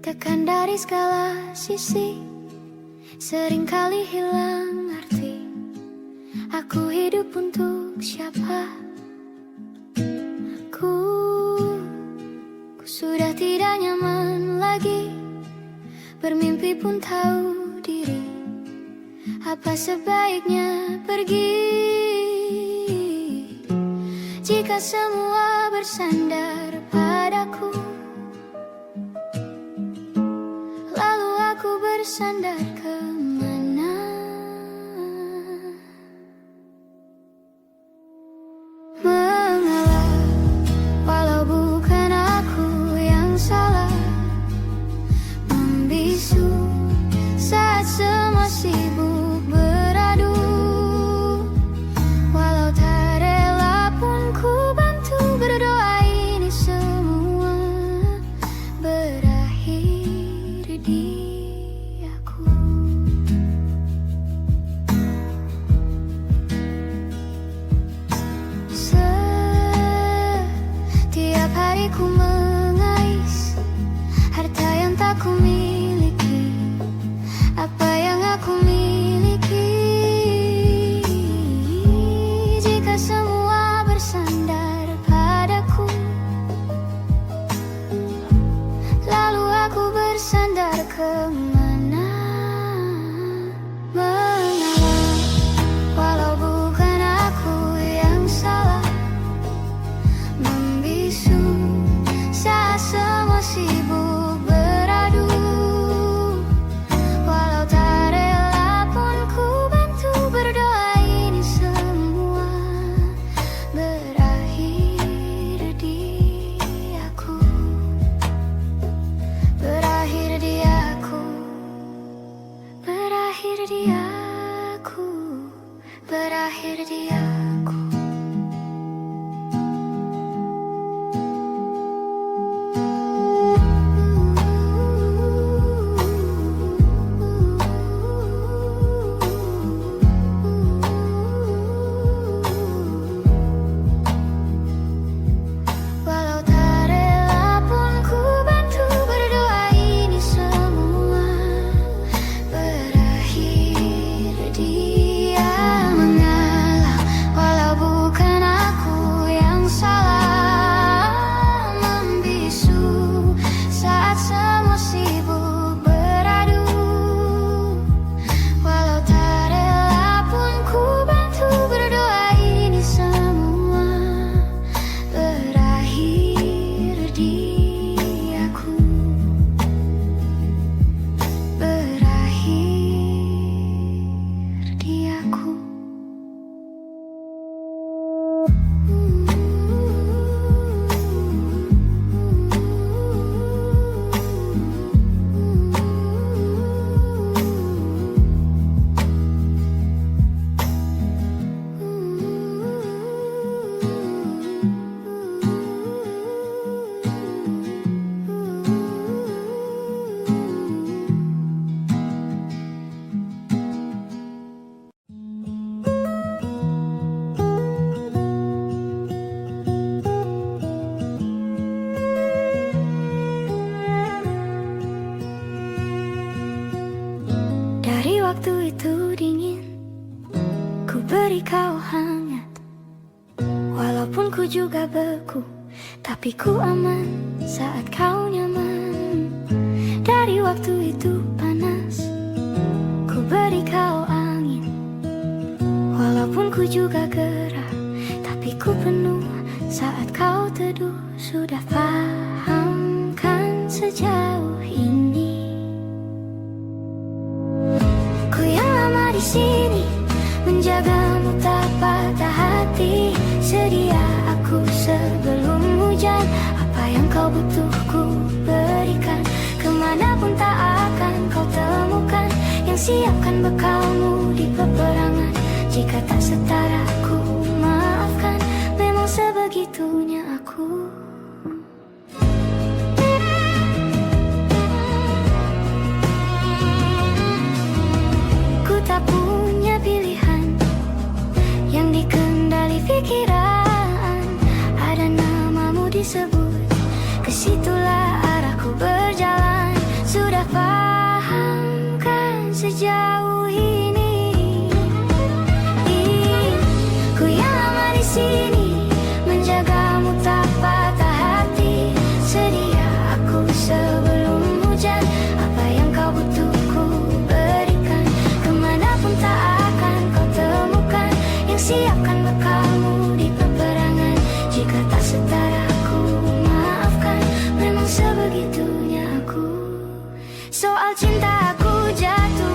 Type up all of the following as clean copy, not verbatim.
Tekan dari segala sisi, seringkali hilang arti. Aku hidup untuk siapa? Ku sudah tidak nyaman lagi. Bermimpi pun tahu diri. Apa sebaiknya pergi jika semua bersandar padaku? Lalu aku bersandar kemana? Mengalah, walau bukan aku yang salah. Membisu saat semua sibuk beradu. Walau tak rela pun ku bantu berdoa ini semua berakhir di aku. Setiap hari ku mengais harta yang tak ku miliki. Apa yang aku miliki jika semua bersandar padaku? Lalu aku bersandar kemana? Mengalah, walau bukan aku yang salah. Membisu saat semua sibuk beradu. Walau tak rela pun ku bantu berdoa ini semua berakhir di aku. Berakhir di aku. Berakhir di aku. Berakhir di aku. Walau tak rela pun ku bantu berdoa ini semua berakhir dia. Mengalah, walau bukan aku yang salah. Membisu saat semua sibuk beradu. Walau tak rela pun ku bantu berdoa ini semua berakhir di aku. Berakhir di aku. Dari waktu itu dingin, ku beri kau hangat. Walaupun ku juga beku, tapi ku aman saat kau nyaman. Dari waktu itu panas, ku beri kau angin. Walaupun ku juga gerah, tapi ku penuh saat kau teduh. Sudah paham kan sejauh ini? Ku yang lama di sini, menjagamu tak patah hati. Sedia aku sebelum hujan. Apa yang kau butuh ku berikan. Kemanapun tak akan kau temukan yang siapkan bekalmu di peperangan. Jika tak setara ku maafkan. Memang sebegitunya aku. Ku tak punya pilihan yang dikendali pikiran. Ada namamu disebut, kesitulah arahku berjalan. soal cinta aku jatuh.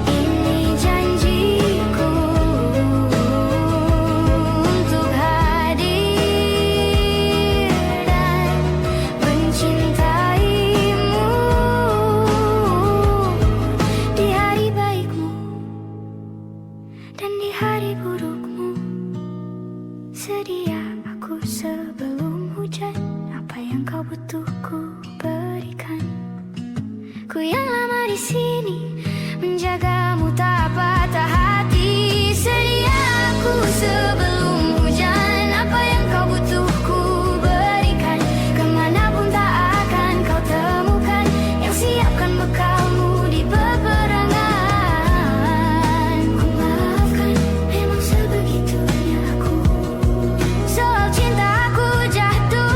Ini janjiku untuk hadir dan mencintaimu di hari baikmu dan di hari burukmu. Sedia aku sebelum hujan, apa yang kau butuh ku berikan. Ku yang lama di sini menjagamu tak patah hati. Sedia aku sebelum hujan, apa yang kau butuh ku berikan. Kemanapun tak akan kau temukan yang siapkan bekalmu di peperangan. Ku maafkan, memang sebegitunya aku soal cinta aku jatuh.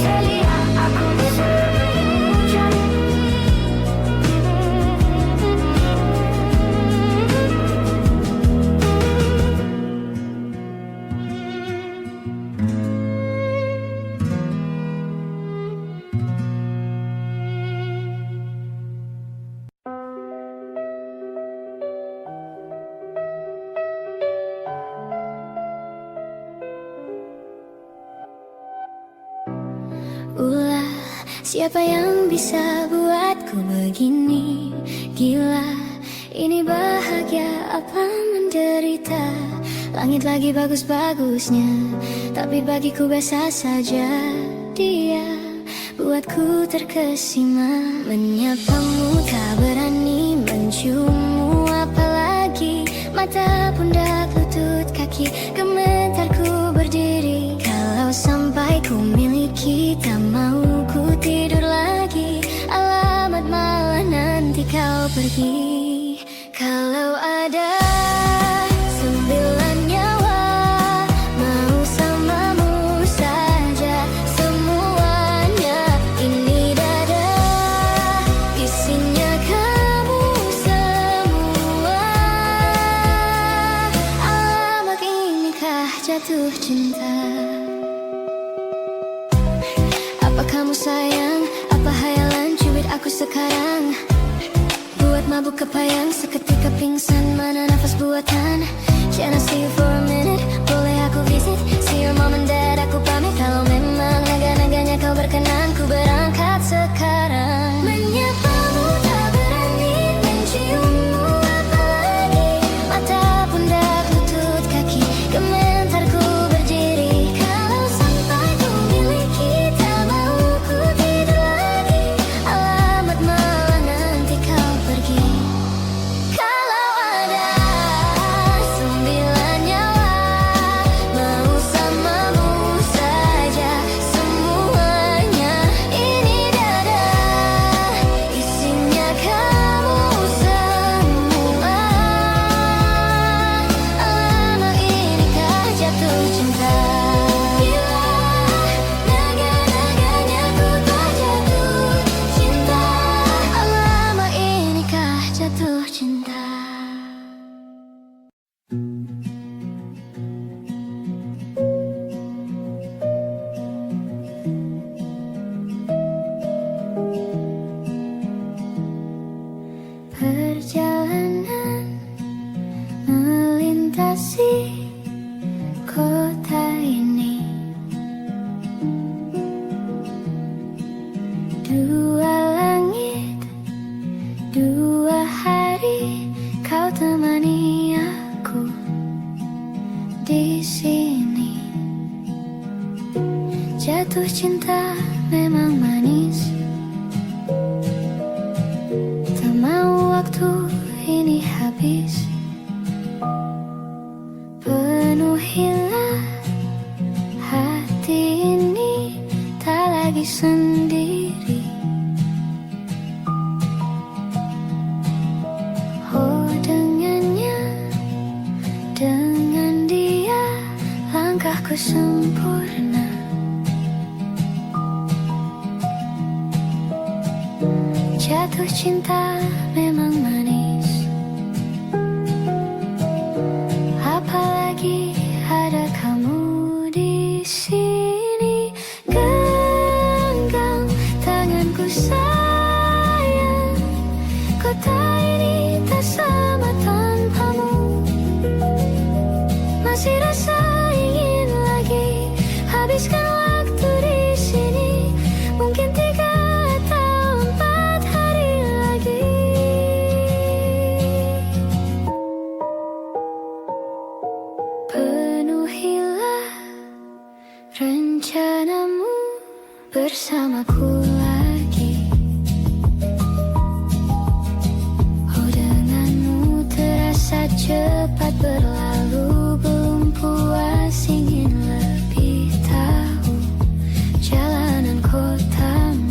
Sedia aku sebelum hujan. Ulah, siapa yang bisa buatku begini? Gila, ini bahagia apa menderita? Langit lagi bagus-bagusnya, tapi bagiku biasa saja. Dia buatku terkesima, menyapamu tak berani, menciummu apalagi. Mata, pundak, lutut, kaki, gemetarku berdiri. Kalau sampai ku miliki, tak mau ku tidur lagi. Alamat malah nanti kau pergi. Kalau ada 9 nyawa, mau samamu saja semuanya. Ini dada, isinya kamu semua. Alamak, inikah jatuh cinta? Apa kamu sayang? Apa hayalan cuit aku sekarang? Buat mabuk kepayang, seketika pingsan, mana nafas buatan. Can I see you for a minute? Boleh aku visit? See your mom and dad, aku pamit. Kalau memang naga-naganya kau berkenan, ku berangkat sekarang. Menyapamu tak berani, menciummu apalagi. Mata, pundak, lutut, kaki, gemetarku berdiri. Kalau sampai ku miliki, tak mau ku tidur lagi. Alamat malah nanti kau pergi. Kalau ada 9 nyawa, mau samamu saja semuanya. Ini dada, Jatuh cinta memang manis, apalagi ada kamu di sini. Genggam tanganku sayang, kota ini tak sama tanpamu. Masih rasa ingin lagi habiskan waktu di sini. Mungkin 3 atau 4 hari lagi. Penuhilah rencanamu bersamaku lagi. Oh, denganmu terasa cepat berlalu. Belum puas ingin lebih tahu jalanan kotamu.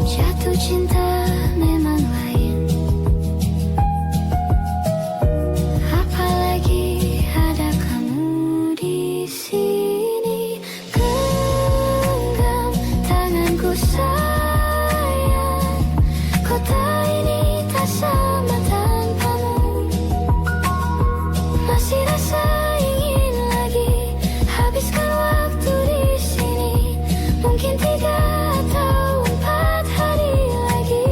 Jatuh cinta memang lain, apalagi ada kamu di sini. Genggam tanganku sayang, kota ini tak sama tanpamu. Masih rasa ingin lagi habiskan waktu di sini. Mungkin 3 atau 4 hari lagi.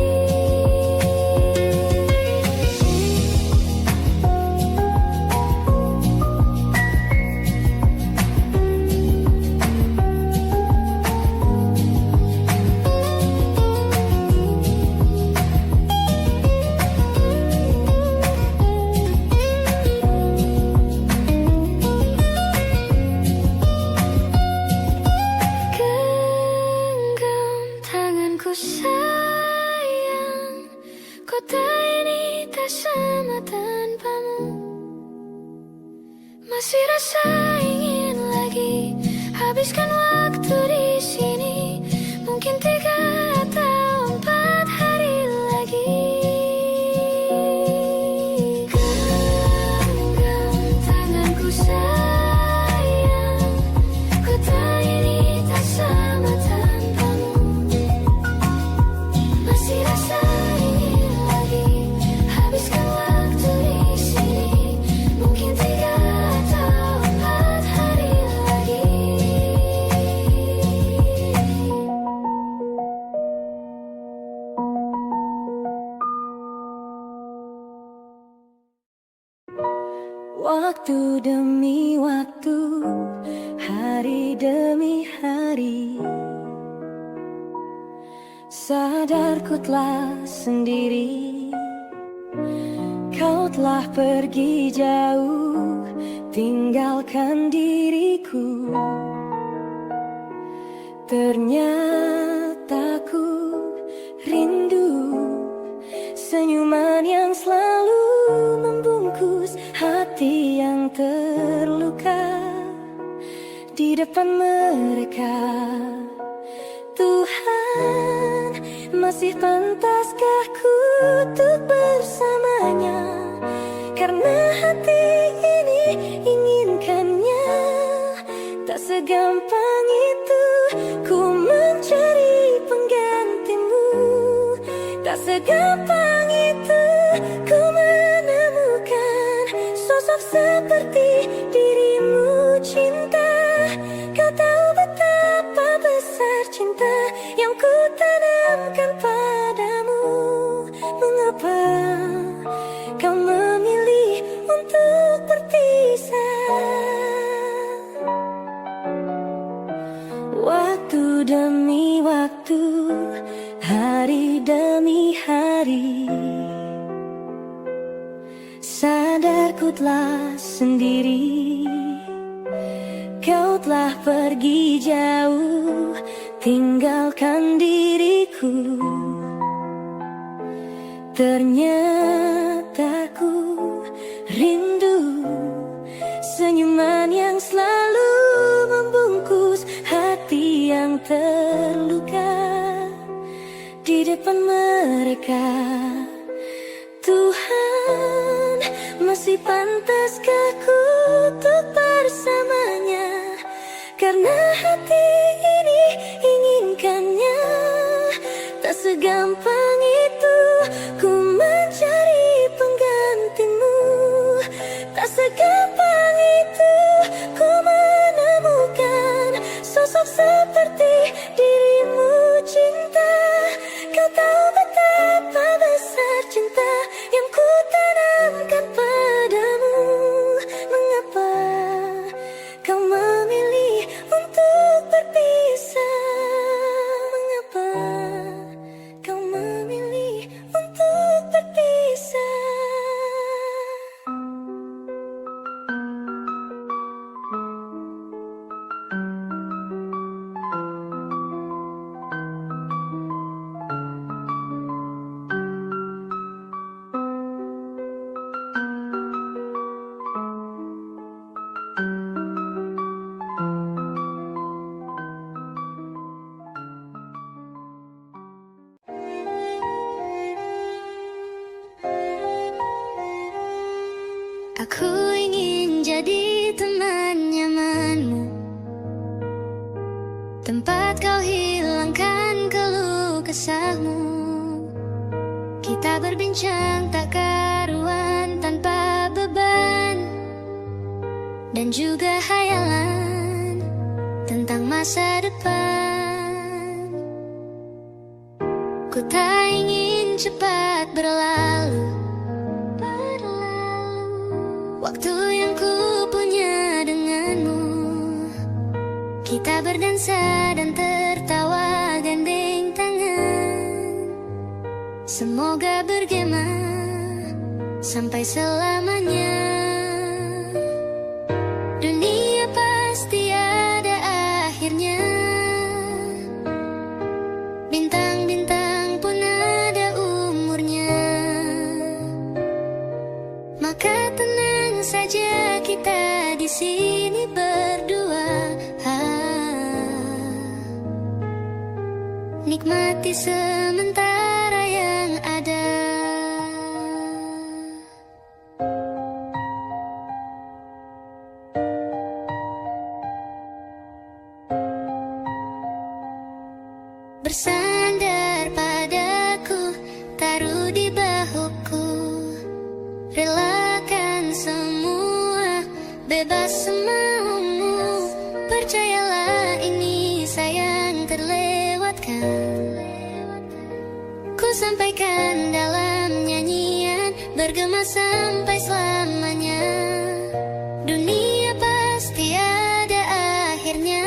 Genggam tanganku sayang, kota ini tak sama tanpamu. Masih rasa ingin lagi habiskan waktu di sini. Mungkin 3 atau 4 hari lagi. Genggam tanganku sayang, kota ini tak sama tanpamu. Masih rasa ingin lagi habiskan waktu di sini. Mungkin 3 atau 4 hari lagi. Waktu demi waktu, hari demi hari, sadarku telah sendiri. Kau telah pergi jauh, tinggalkan diriku. Ternyata ku rindu senyuman yang selalu membungkus hati yang terluka. Di depan mereka, Tuhan, masih pantaskah ku untuk bersamanya? Karena hati ini inginkannya. Tak segampang itu ku mencari penggantimu. Tak segampang itu ku menemukan sosok seperti dirimu, cinta. Kau tahu betapa besar cinta yang ku tanamkan padamu. Mengapa kau memilih untuk berpisah? Waktu demi waktu, hari demi hari, sadarku telah sendiri. Kau telah pergi jauh, tinggalkan diriku. Ternyata ku rindu senyuman yang selalu membungkus hati yang terluka. Di depan mereka, Tuhan, masih pantaskah ku untuk bersamanya? Karena hati ini inginkannya. Tak segampang itu ku mencari penggantimu. Tak segampang itu ku menemukan sosok seperti dirimu. Cinta, kau tahu betapa besar cinta yang ku tanamkan padamu. Mengapa kau memilih untuk berpisah? Mengapa kau memilih untuk berpisah? Aku ingin jadi teman nyamanmu, tempat kau hilangkan keluh kesahmu. Kita berbincang tak karuan tanpa beban, dan juga hayalan tentang masa depan. Ku tak ingin cepat berlalu waktu yang ku punya denganmu. Kita berdansa dan tertawa gandeng tangan. Semoga bergema sampai selamanya. Dunia pasti ada akhirnya. Bintang-bintang pun ada umurnya. Maka tenang saja kita di sini berdua. Nikmati sementara yang ada. Bersandar padaku, taruh di bahuku. Relakan semua, bebas semaumu. Percayalah ini sayang terlewatkan. Ku sampaikan dalam nyanyian, bergema sampai selamanya. Dunia pasti ada akhirnya.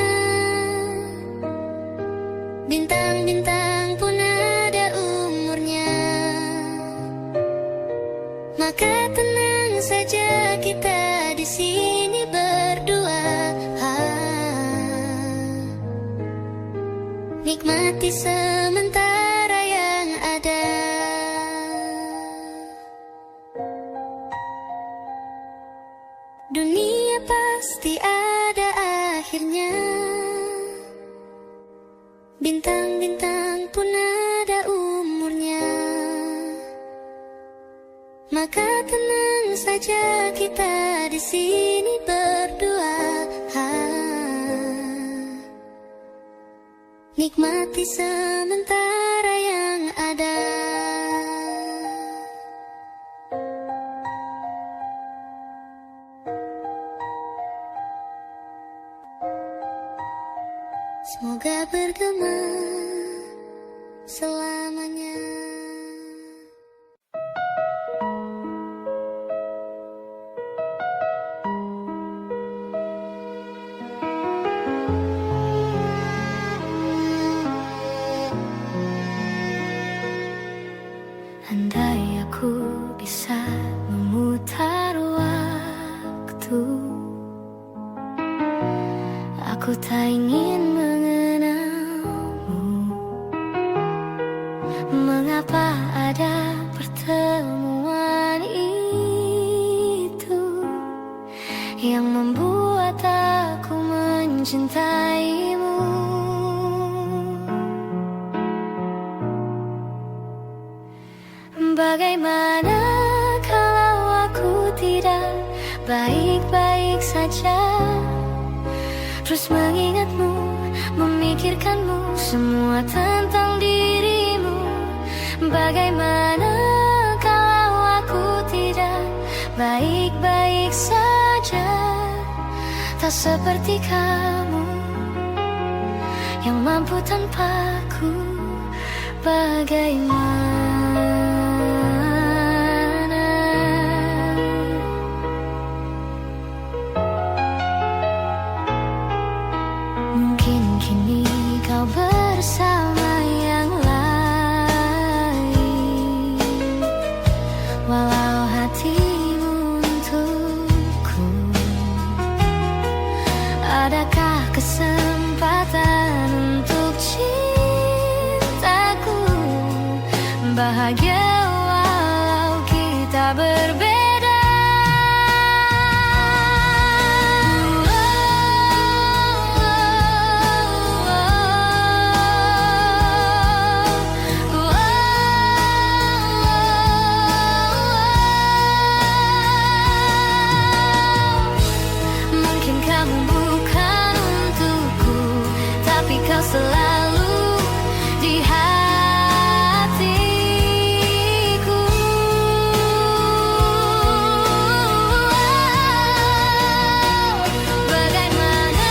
Bintang-bintang pun ada umurnya. Maka tenang saja kita di sini berdua. Nikmati sementara yang ada. Dunia pasti ada akhirnya. Bintang-bintang pun ada umurnya. Maka tenang saja kita di sini berdua. Nikmati sementara yang ada. Semoga bergema selamanya. Andai aku bisa memutar waktu, aku tak ingin mengenalmu. Mengapa ada pertemuan itu yang membuat aku mencintaimu? Bagaimana kalau aku tidak baik-baik saja, terus mengingatmu, memikirkanmu, semua tentang dirimu. Bagaimana kalau aku tidak baik-baik saja, tak seperti kamu yang mampu tanpaku. Bagaimana? Mungkin kini kau bersama yang lain, walau hatimu untukku. Adakah kesempatan untuk cintaku? Bahagia walau kita berbeda. Mungkin kamu bukan untukku, tapi kau selalu di hatiku. Bagaimana?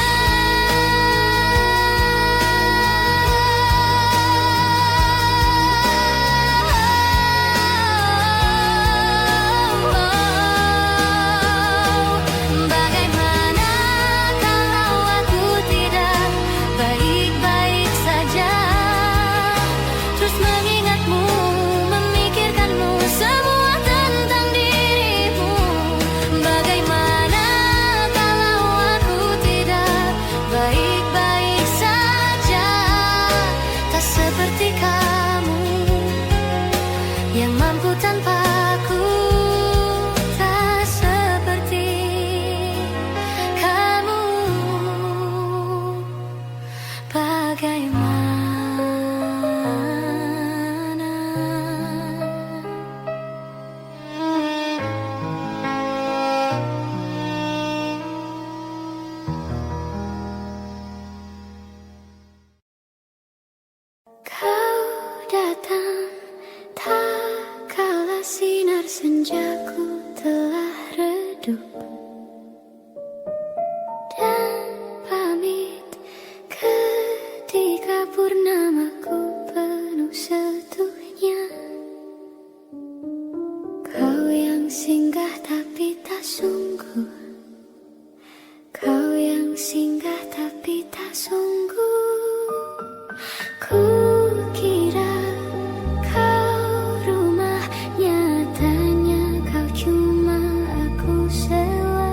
Bagaimana kalau aku tidak baik-baik saja, terus mengingatmu, memikirkanmu, semua tentang dirimu. Bagaimana kalau aku tidak baik-baik saja, tak seperti kamu yang mampu tanpaku, tak seperti kamu. Bagaimana? Kau datang tak kala sinar senjaku telah redup, dan pamit ketika purnamaku penuh setuhnya. Kau yang singgah tapi tak sungguh, kau yang singgah tapi tak sungguh. Kukira kau rumah, nyatanya kau cuma aku sewa.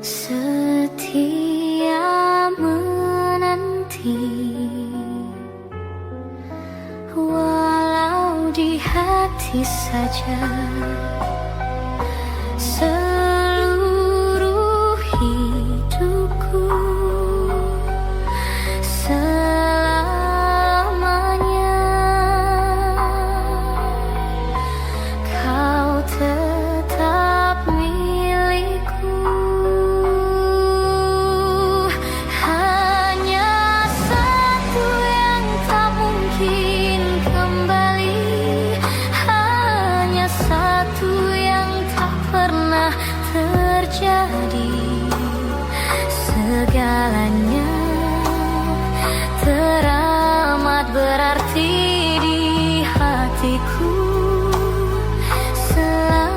setia menanti, walau di hati saja. Seluruh hidupku selamanya kau tetap milikku. Hanya satu yang tak mungkin kembali, hanya satu yang tak pernah terjadi. Segalanya teramat berarti di hatiku selamanya.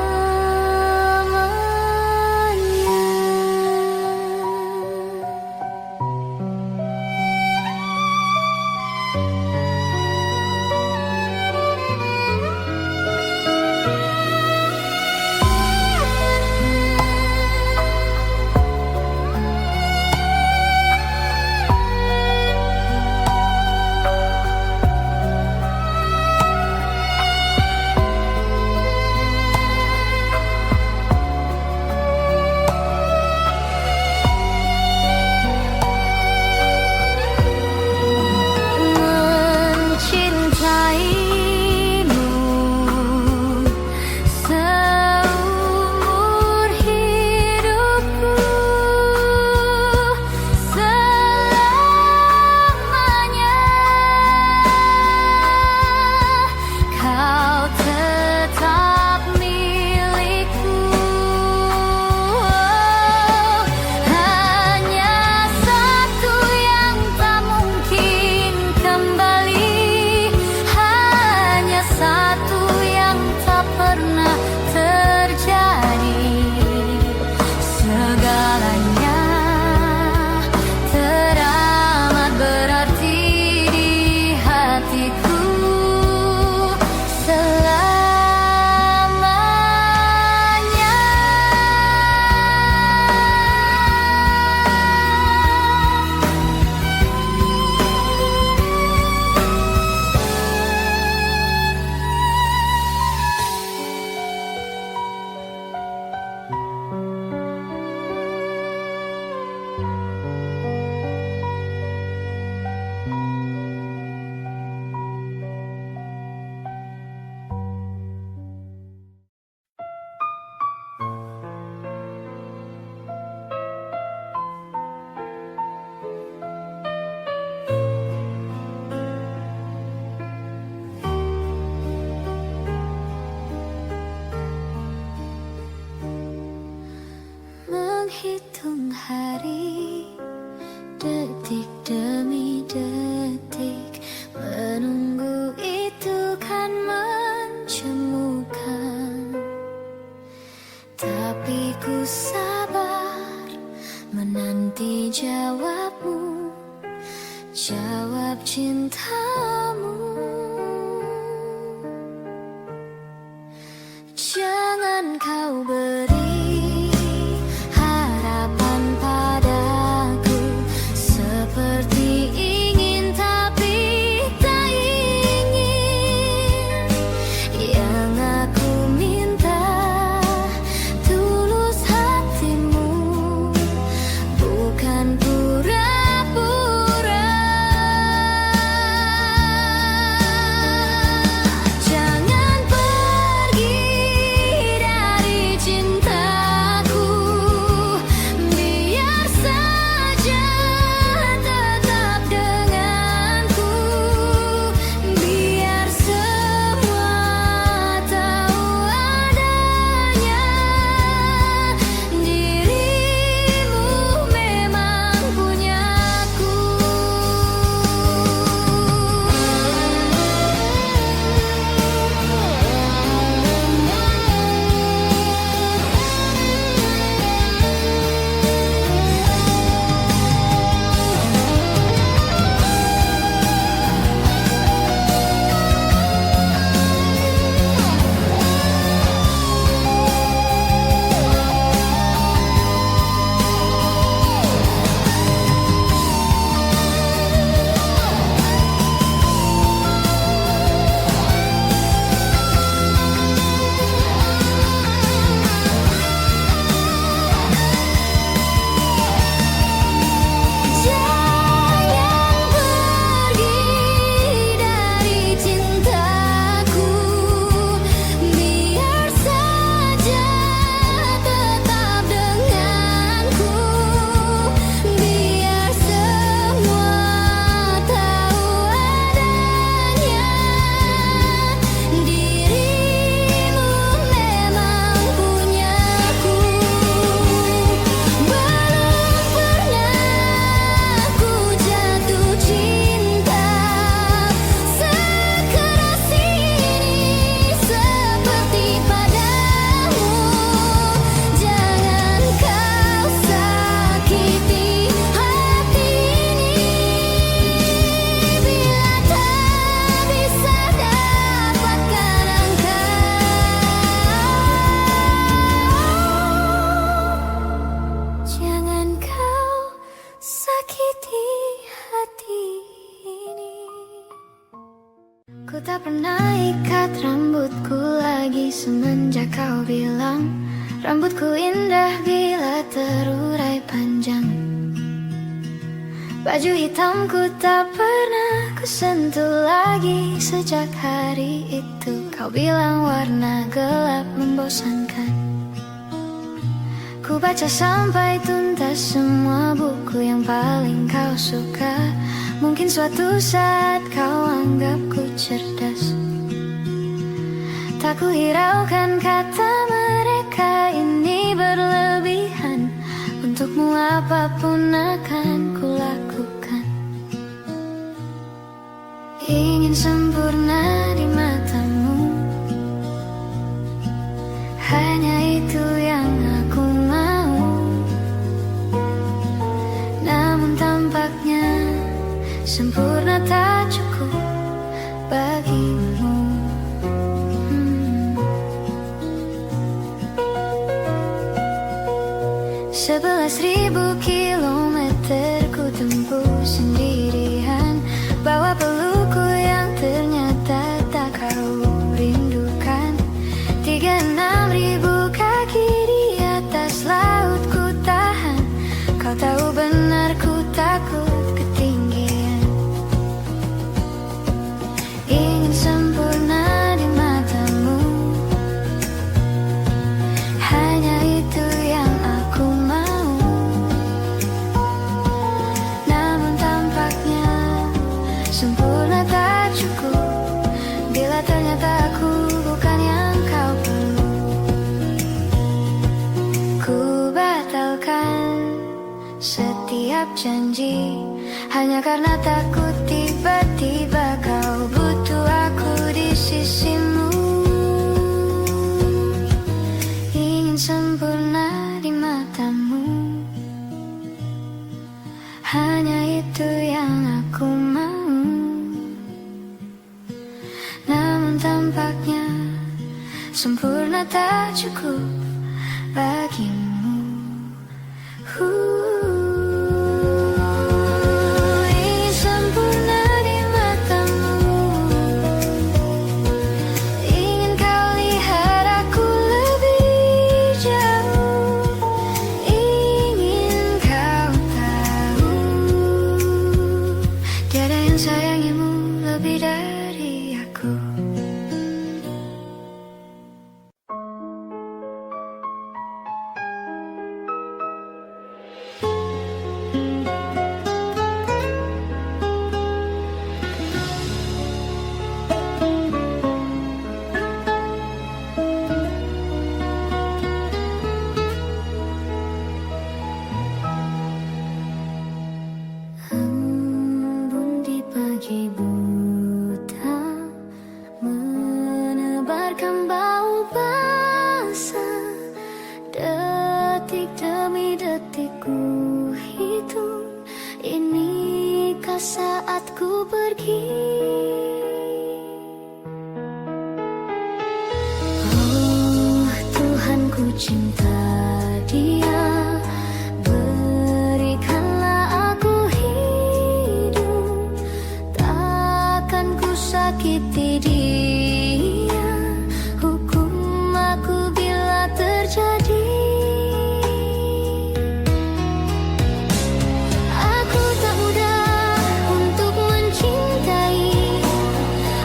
Mencintaimu seumur hidupku selamanya, kau tetap milikku. Hanya satu yang tak mungkin kembali, hanya satu yang tak pernah terjadi. Segalanya teramat berarti di hatiku selamanya. Menghitung hari, detik demi detik, menunggu itu kan menjemukan. Tapi ku sabar menanti jawabmu, jawab cintamu. Jangan kau beri harapan padaku seperti ingin tapi tak ingin. Yang aku minta tulus hatimu, bukan pura-pura. pernah ikat rambutku lagi semenjak kau bilang rambutku indah bila terurai panjang. Baju hitamku tak pernah kusentuh lagi sejak hari itu. Kau bilang warna gelap membosankan. Ku baca sampai tuntas semua buku yang paling kau suka. Mungkin suatu saat kau anggapku cerdas. Tak ku hiraukan kata mereka ini berlebihan. Untukmu apapun akan kulakukan. Ingin sempurna di matamu, hanya itu yang aku mau. Namun tampaknya sempurna tak cukup bagimu. 11.000 kilometer ku tempuh sendirian, bawa pelukku yang ternyata tak kau rindukan. 36.000 kaki di atas laut ku tahan. Kau tahu benar ku takut ketinggian. Ingin sempurna di matamu, hanya itu yang aku mau. Namun tampaknya sempurna tak cukup bila ternyata aku bukan yang kau perlu. Ku batalkan setiap janji hanya karena takut tiba-tiba kau butuh aku di sisimu. Ingin sempurna di matamu, hanya itu yang aku mau. Namun tampaknya sempurna tak cukup bagimu. Ingin sempurna di matamu, ingin kau lihat aku lebih jauh, ingin kau tahu tiada yang sayangimu lebih dari aku. Embun di pagi buta menebarkan bau basah. Detik demi detik ku hitung, inikah saatku pergi. Oh Tuhan, ku cinta dia. Berikanlah aku hidup, takkan ku sakiti dia. Hukum aku bila terjadi. Aku tak mudah untuk mencintai.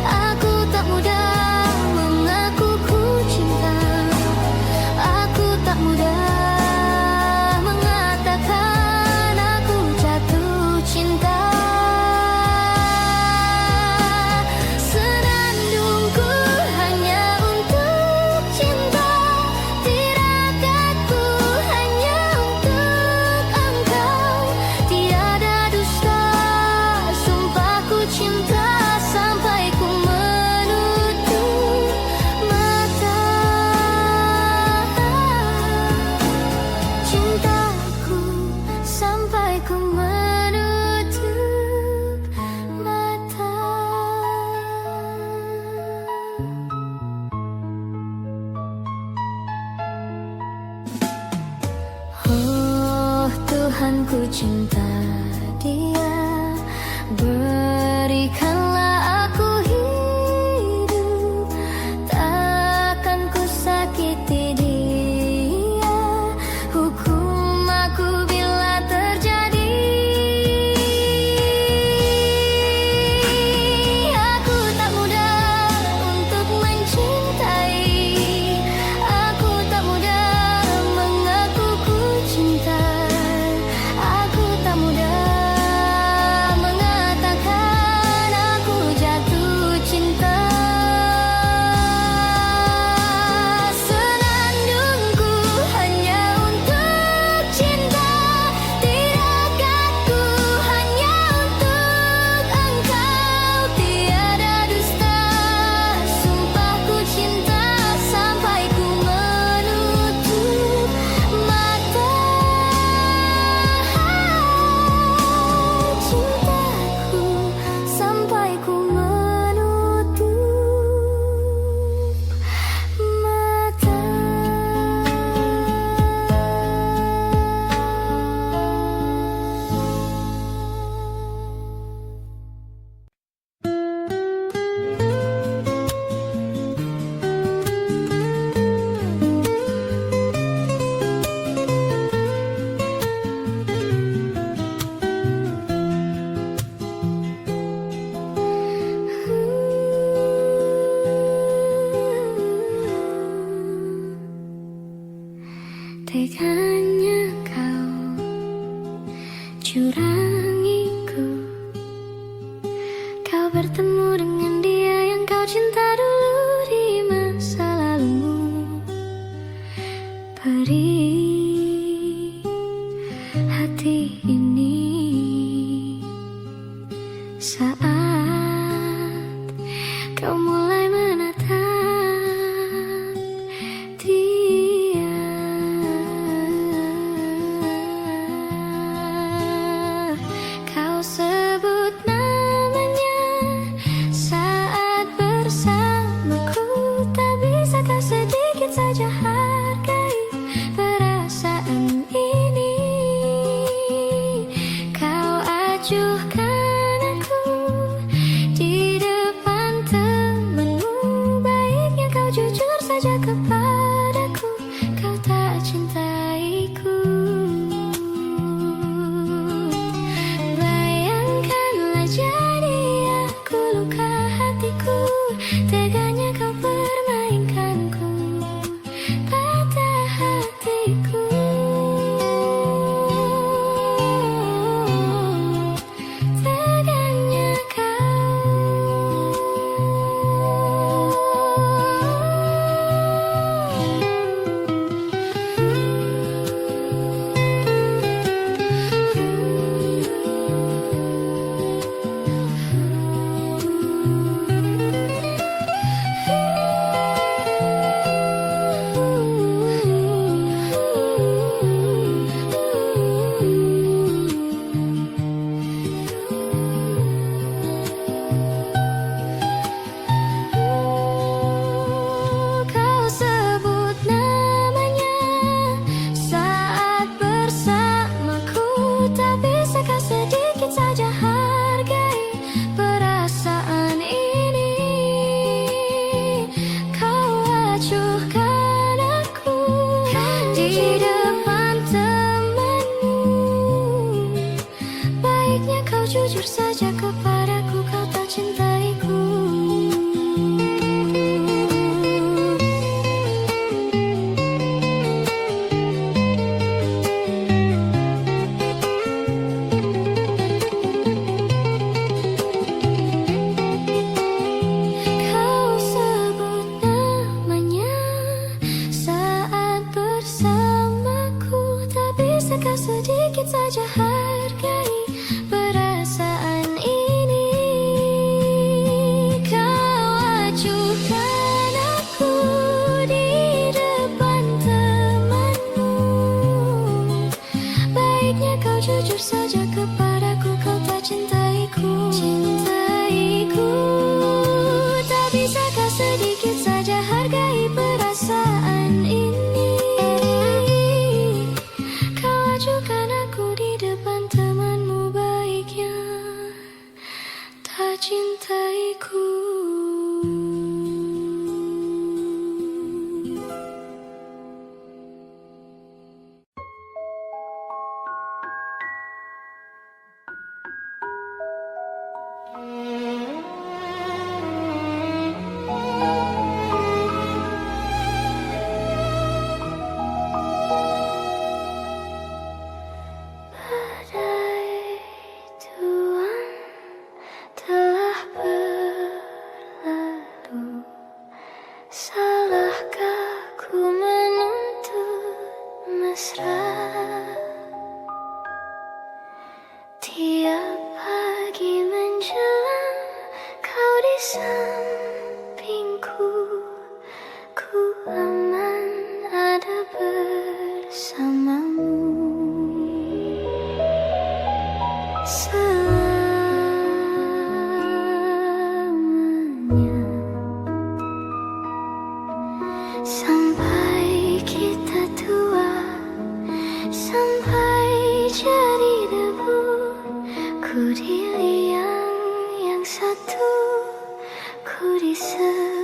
Aku tak mudah mengaku ku cinta. Aku tak mudah mengatakan aku jatuh cinta. Senandungku hanya untuk cinta, tirakatku hanya untuk engkau. Tiada dusta, sumpahku cinta sampai ku menutup mata. Cintaku sampai ku menutup mata. Oh Tuhan, ku cinta dia. Berikanlah aku hidup, curangiku. Kau bertemu dengan dia yang kau cinta dulu di masa lalumu. Perih hati ini saat kau mulai menatap dia. Kau sebut namanya saat bersamaku. Tak bisakah sedikit saja hargai perasaan ini? Kau acuhkan aku di depan temanmu. Baiknya kau jujur saja kepadaku, kau tak cintaiku. Bayangkanlah jadi aku luka hatiku, teganya kau permainkanku, patah hatiku. Teganya kau sebut namanya saat bersamaku. Tak bisakah sedikit saja hargai perasaan ini? Kau acuhkan aku di depan temanmu. Baiknya kau jujur saja kepadaku, kau tak cintaiku. Kau sebut namanya saat bersamaku. Tak bisakah sedikit saja hargai perasaan ini? Kau acuhkan aku di depan temanmu. Baiknya kau jujur saja kepadaku, kau tak cintaiku. Cintaiku. Tak bisakah sedikit saja hargai perasaan ini? Kau acuhkan aku di depan temanmu. Baiknya tak cintaiku. Badai tuan telah berlalu. Salahkah ku menuntut mesra? Tiap pagi menjelang kau di sampingku. Ku aman ada bersamamu. Selamanya sampai kita tua, sampai jadi debu. Ku di liang yang satu, ku di sebelahmu.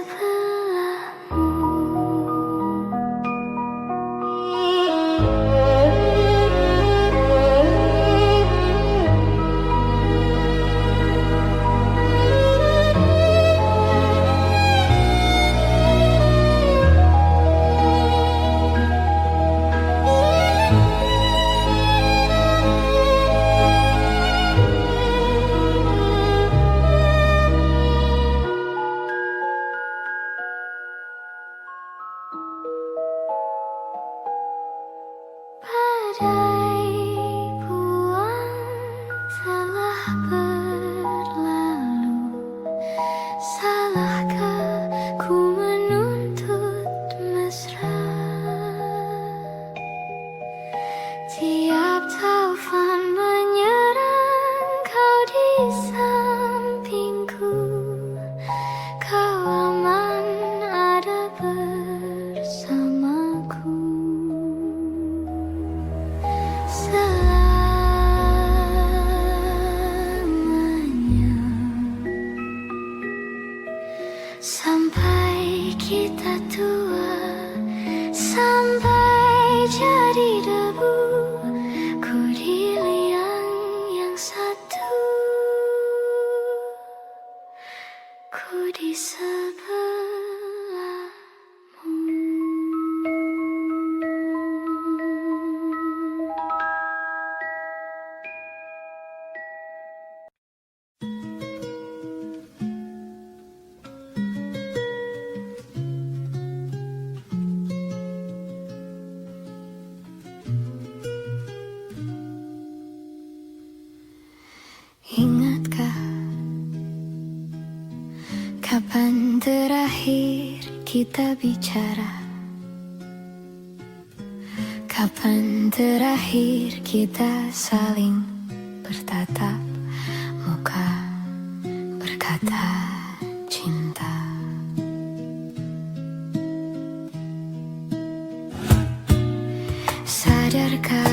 kita bicara? Kapan terakhir kita saling bertatap muka, berkata cinta? Sadarkah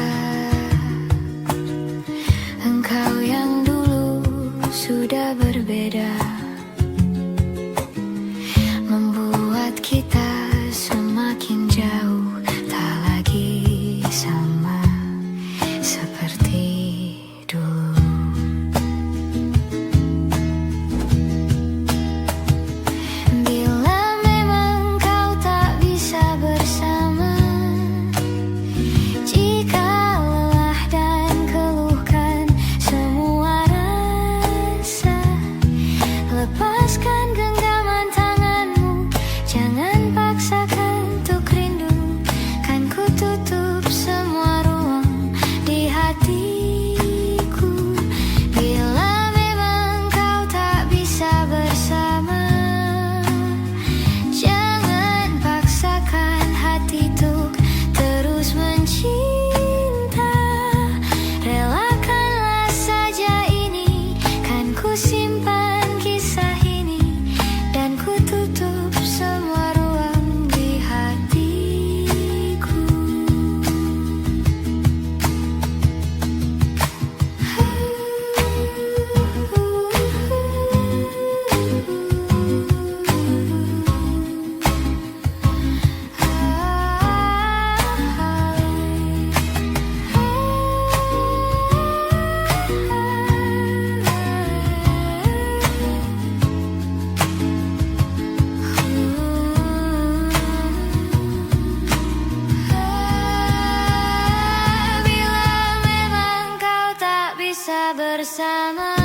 engkau yang dulu sudah berbeda, membuat kita semakin jauh, tak lagi sama seperti dulu. Bila memang kau tak bisa bersama, jika lelah dan keluhkan semua rasa, lepaskan genggaman tanganmu, jangan paksakan untuk rindu. Kan ku tutup semua ruang di hatiku. Bila memang kau tak bisa bersama, jangan paksakan hati untuk terus mencinta. Relakanlah saja ini, kan ku simpan kisah ini, dan ku tutup semua ruang di hatiku. Bila memang kau tak bisa bersama,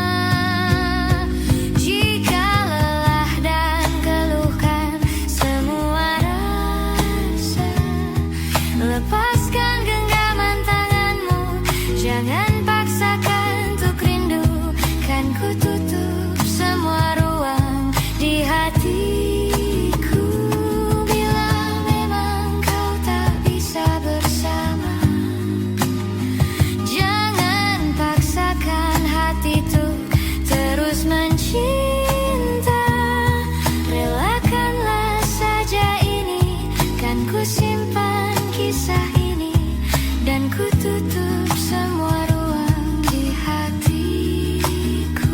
jika lelah dan keluhkan semua rasa, lepaskan genggaman tanganmu, jangan paksakan untuk rindu. Kan ku tutup semua ruang di hatiku. Bila memang kau tak bisa bersama, jangan paksakan hati tuh terus mencinta. Relakanlah saja ini, kan ku simpan kisah ini, dan ku tutup semua ruang di hatiku.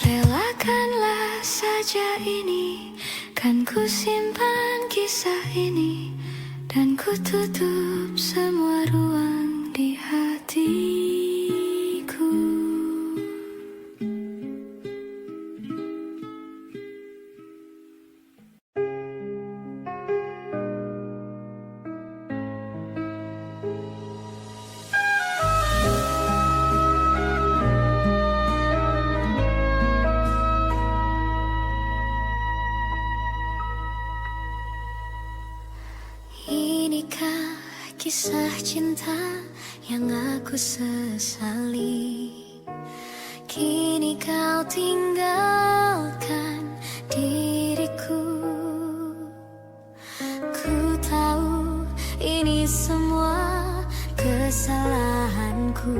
Relakanlah saja ini, kan ku simpan kisah ini, dan ku tutup semua ruang di hatiku. Inikah kisah cinta yang aku sesali? Kini kau tinggalkan diriku. Ku tahu ini semua kesalahanku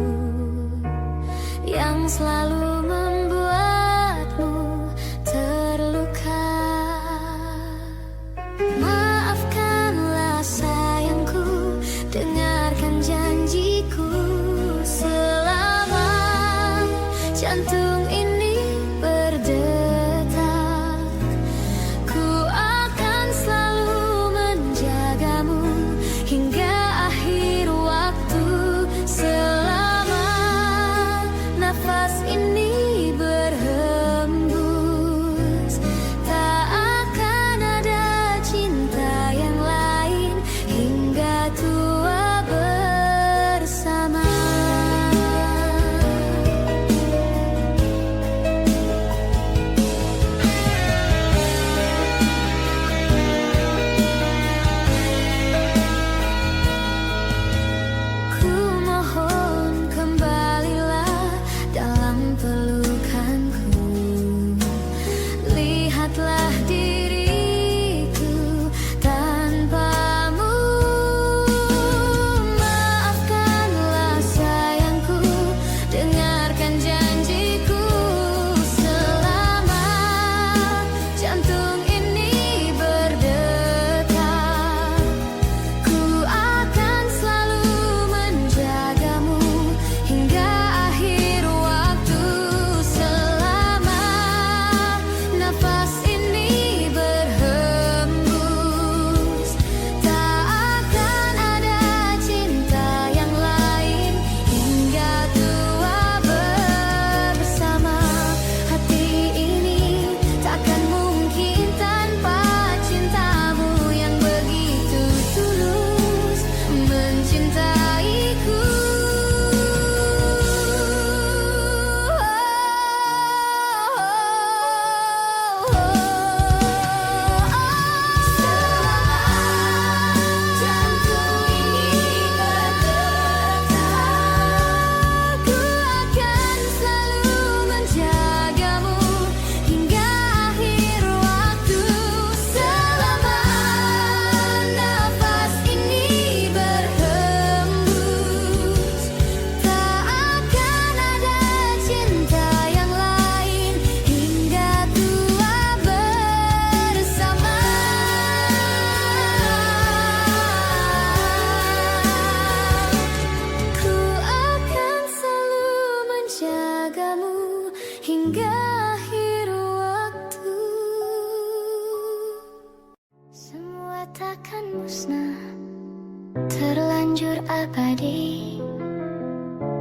yang selalu membuatmu terluka. Maafkanlah sayangku, dengarkan janjiku. Selama jantung ini berdetak, ku akan selalu menjagamu hingga akhir waktu. Selama nafas ini terlanjur abadi.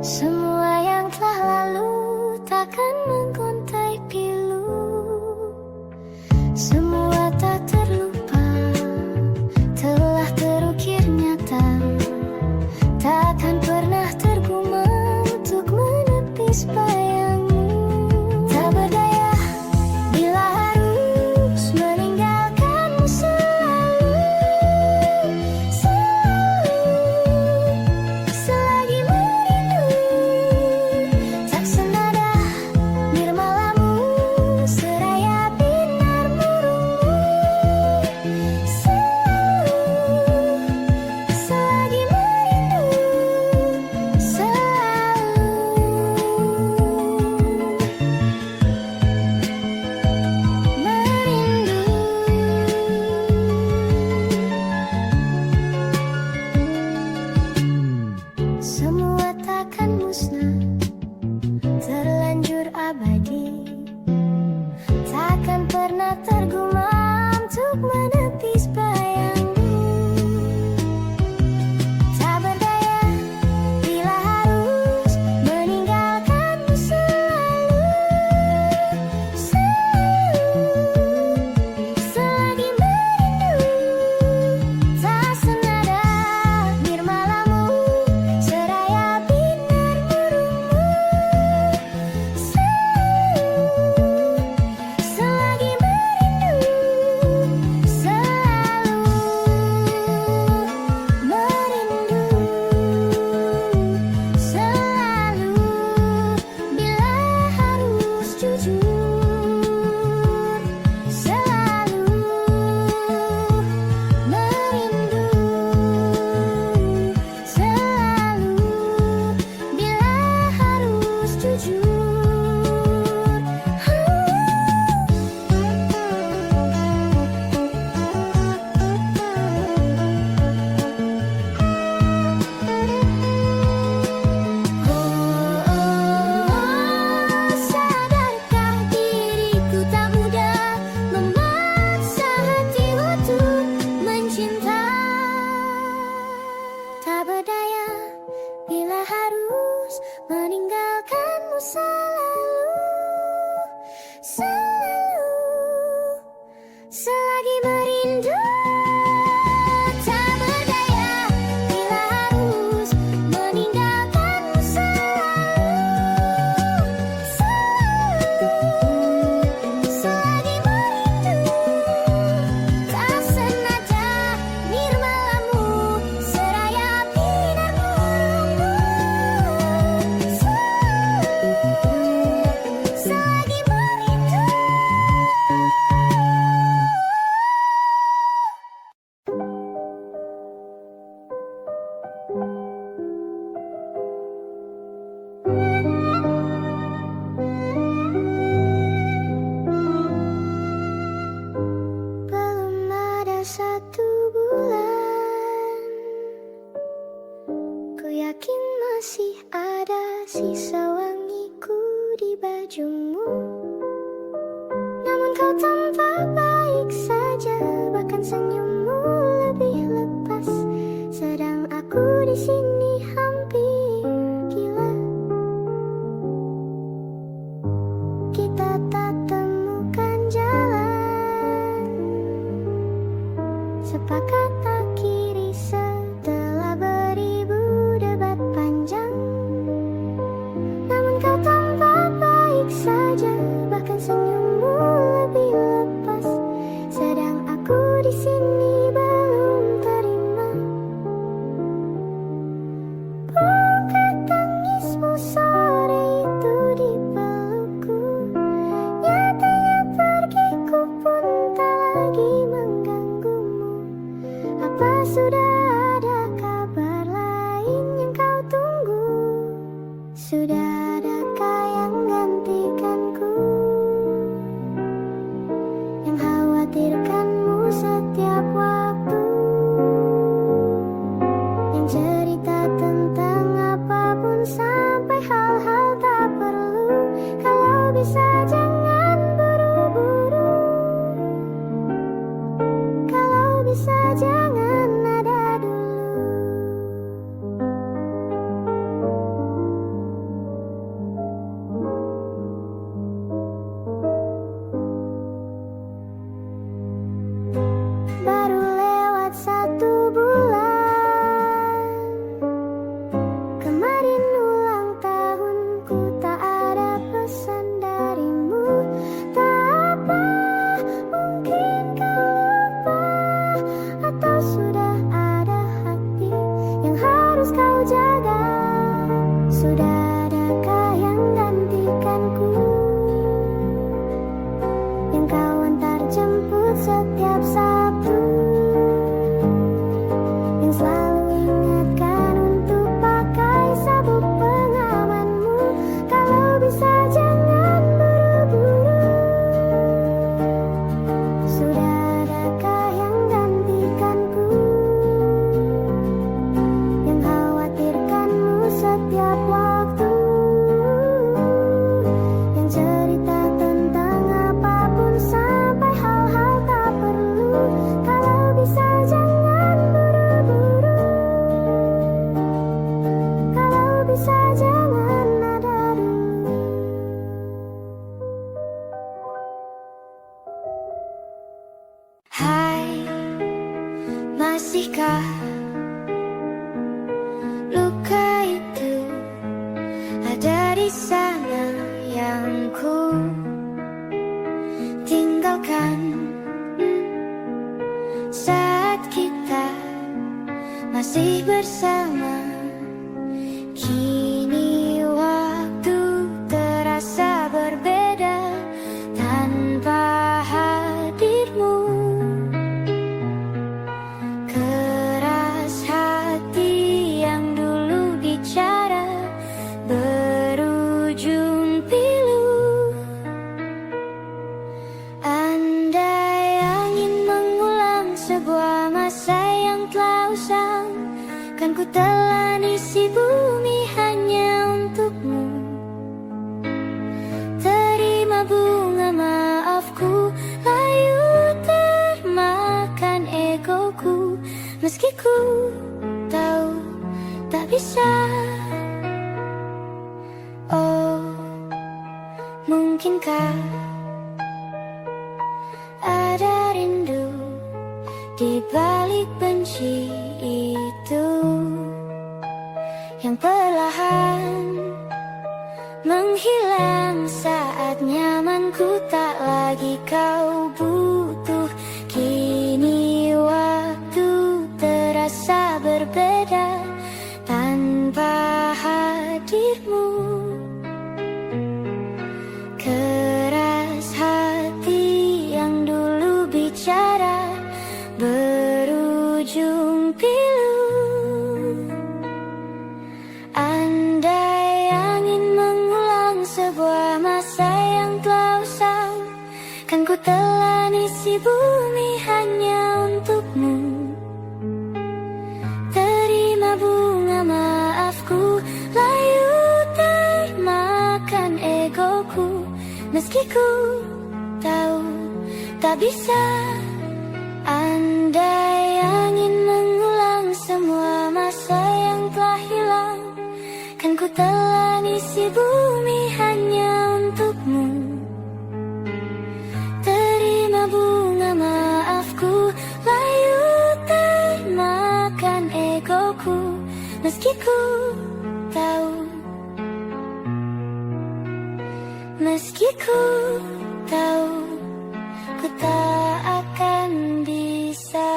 Semua yang telah lalu takkan menggontai pilu. Semua tak terlupa, telah terukir nyata. Takkan pernah tergumam untuk menepis bayangmu. Tak berdaya bila harus meninggalkanmu selalu. Selagi merindu, tak senada nirmalamu seraya binar murungmu. Selagi merindu, semua takkan musnah, terlanjur abadi. Takkan pernah tergumam untuk menepis bayangmu. Tak berdaya bila harus meninggalkanmu selalu. Selagi merindu, tak senada nirmalamu seraya binar murungmu. Selagi merindu, selalu merindu, selalu bila harus jujur, selalu merindu, selalu bila harus jujur. Sadarkah diriku tak mudah memaksa hati untuk mencinta. Tak berdaya bila harus meninggalkanmu selalu. Selagi merindu. Tak berdaya bila harus meninggalkanmu selalu. Selagi merindu, tak senada nirmalamu seraya binar murungmu. Selagi merindu. Belum ada 1 bulan, ku yakin masih ada sisa wangiku di bajumu. Namun kau tampak baik saja, bahkan senyummu lebih lepas. Sedang aku di sini hampir gila. Kita tak temukan jalan, sepakat akhiri setelah beribu debat panjang. Namun kau tampak baik saja, bahkan senyummu lebih lepas. Sedang aku di sini belum terima. Bukan tangismu sore itu di pelukku. Nyatanya pergiku pun tak lagi mengganggumu. Apa sudah ada kabar lain yang kau tunggu? Sudah adakah yang gantikanku, yang khawatirkanmu setiap waktu, yang cerita tentang apapun sampai hal-hal tak perlu. Kalau bisa jangan buru-buru, kalau bisa jangan ada dulu. yang harus kau jaga? Sudah adakah yang gantikanku, yang kau antar jemput setiap Sabtu, yang selalu ingatkan untuk pakai sabuk pengamanmu? Kalau bisa jangan buru-buru. Sudah adakah yang gantikanku, yang khawatirkanmu setiap waktu, yang cerita tentang apapun sampai hal-hal tak perlu? Kalau bisa jangan buru-buru. Kalau bisa jangan ada dulu. Hai, masihkah luka itu ada di sana yang ku tinggalkan saat kita masih bersama? Kini waktu terasa berbeda tanpa hadirmu. Keras hati yang dulu bicara berujung pilu. Andai angin mengulang sebuah masa yang telah usang, kan ku telan isi bumi hanya untukmu. Terima bunga maafku, layu termakan egoku, meski ku tahu tak bisa. Oh, mungkinkah ada rindu di balik benci itu, yang perlahan menghilang saat nyamanku tak lagi kau butuh. Kini waktu terasa berbeda tanpa hadirmu. Keras hati yang dulu bicara berujung pilu. Andai angin mengulang sebuah masa yang telah usang, kan ku telan isi bumi hanya untukmu. Terima bunga maafku, layu termakan egoku, meski ku tahu tak bisa. Andai angin mengulang semua masa yang telah hilang, kan ku telan isi bumi hanya untukmu. Terima bunga maafku, layu termakan egoku, meski ku tahu, meski ku tahu, ku tak akan bisa.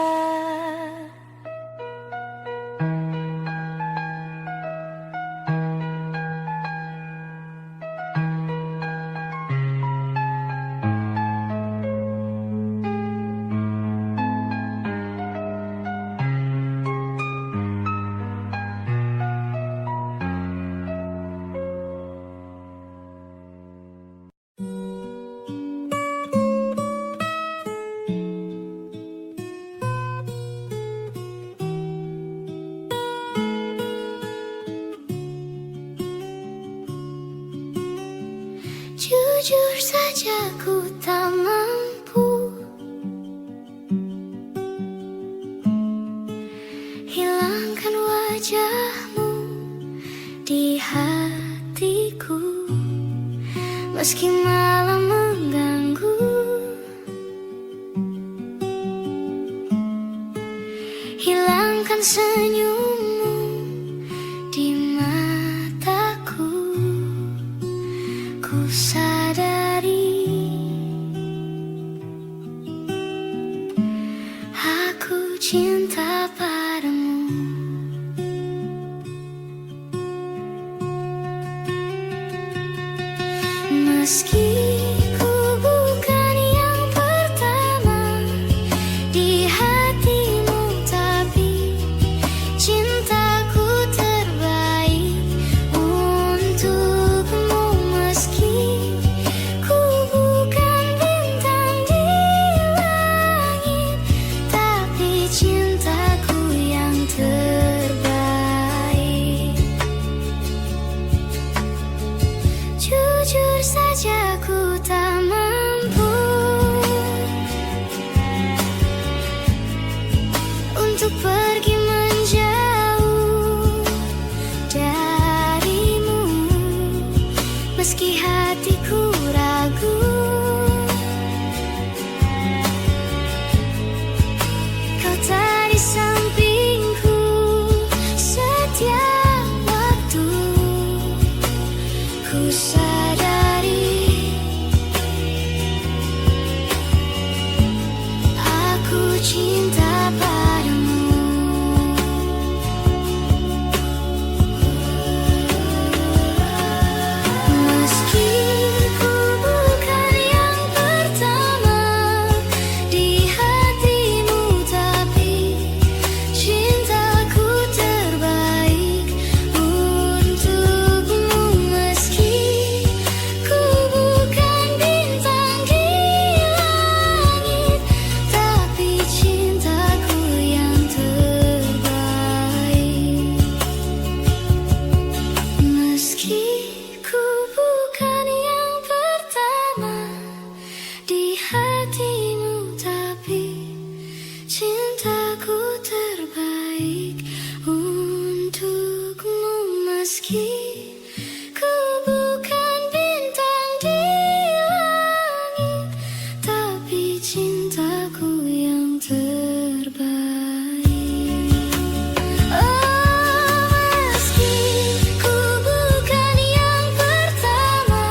Jujur saja ku tak mampu hilangkan wajahmu di hatiku, meski malam mengganggu. Hilangkan senyummu di mataku. Ku sadari aku cinta padamu. Meski ku bukan yang pertama di hatimu, tapi cintaku terbaik untukmu. Meski ku bukan bintang di langit, tapi cintaku yang terbaik. Jujur saja ku tak mampu untuk pergi menjauh darimu. Meski hatiku ragu, kau tak di sampingku setiap waktu. Ku sadari aku cinta padamu. Meski ku bukan yang pertama di hatimu, tapi cintaku terbaik untukmu. Meski ku bukan bintang di langit, tapi cintaku yang terbaik. Meski ku bukan yang pertama di hatimu, tapi cintaku terbaik untukmu. Meski ku bukan bintang di langit, tapi cintaku yang terbaik. Oh, meski ku bukan yang pertama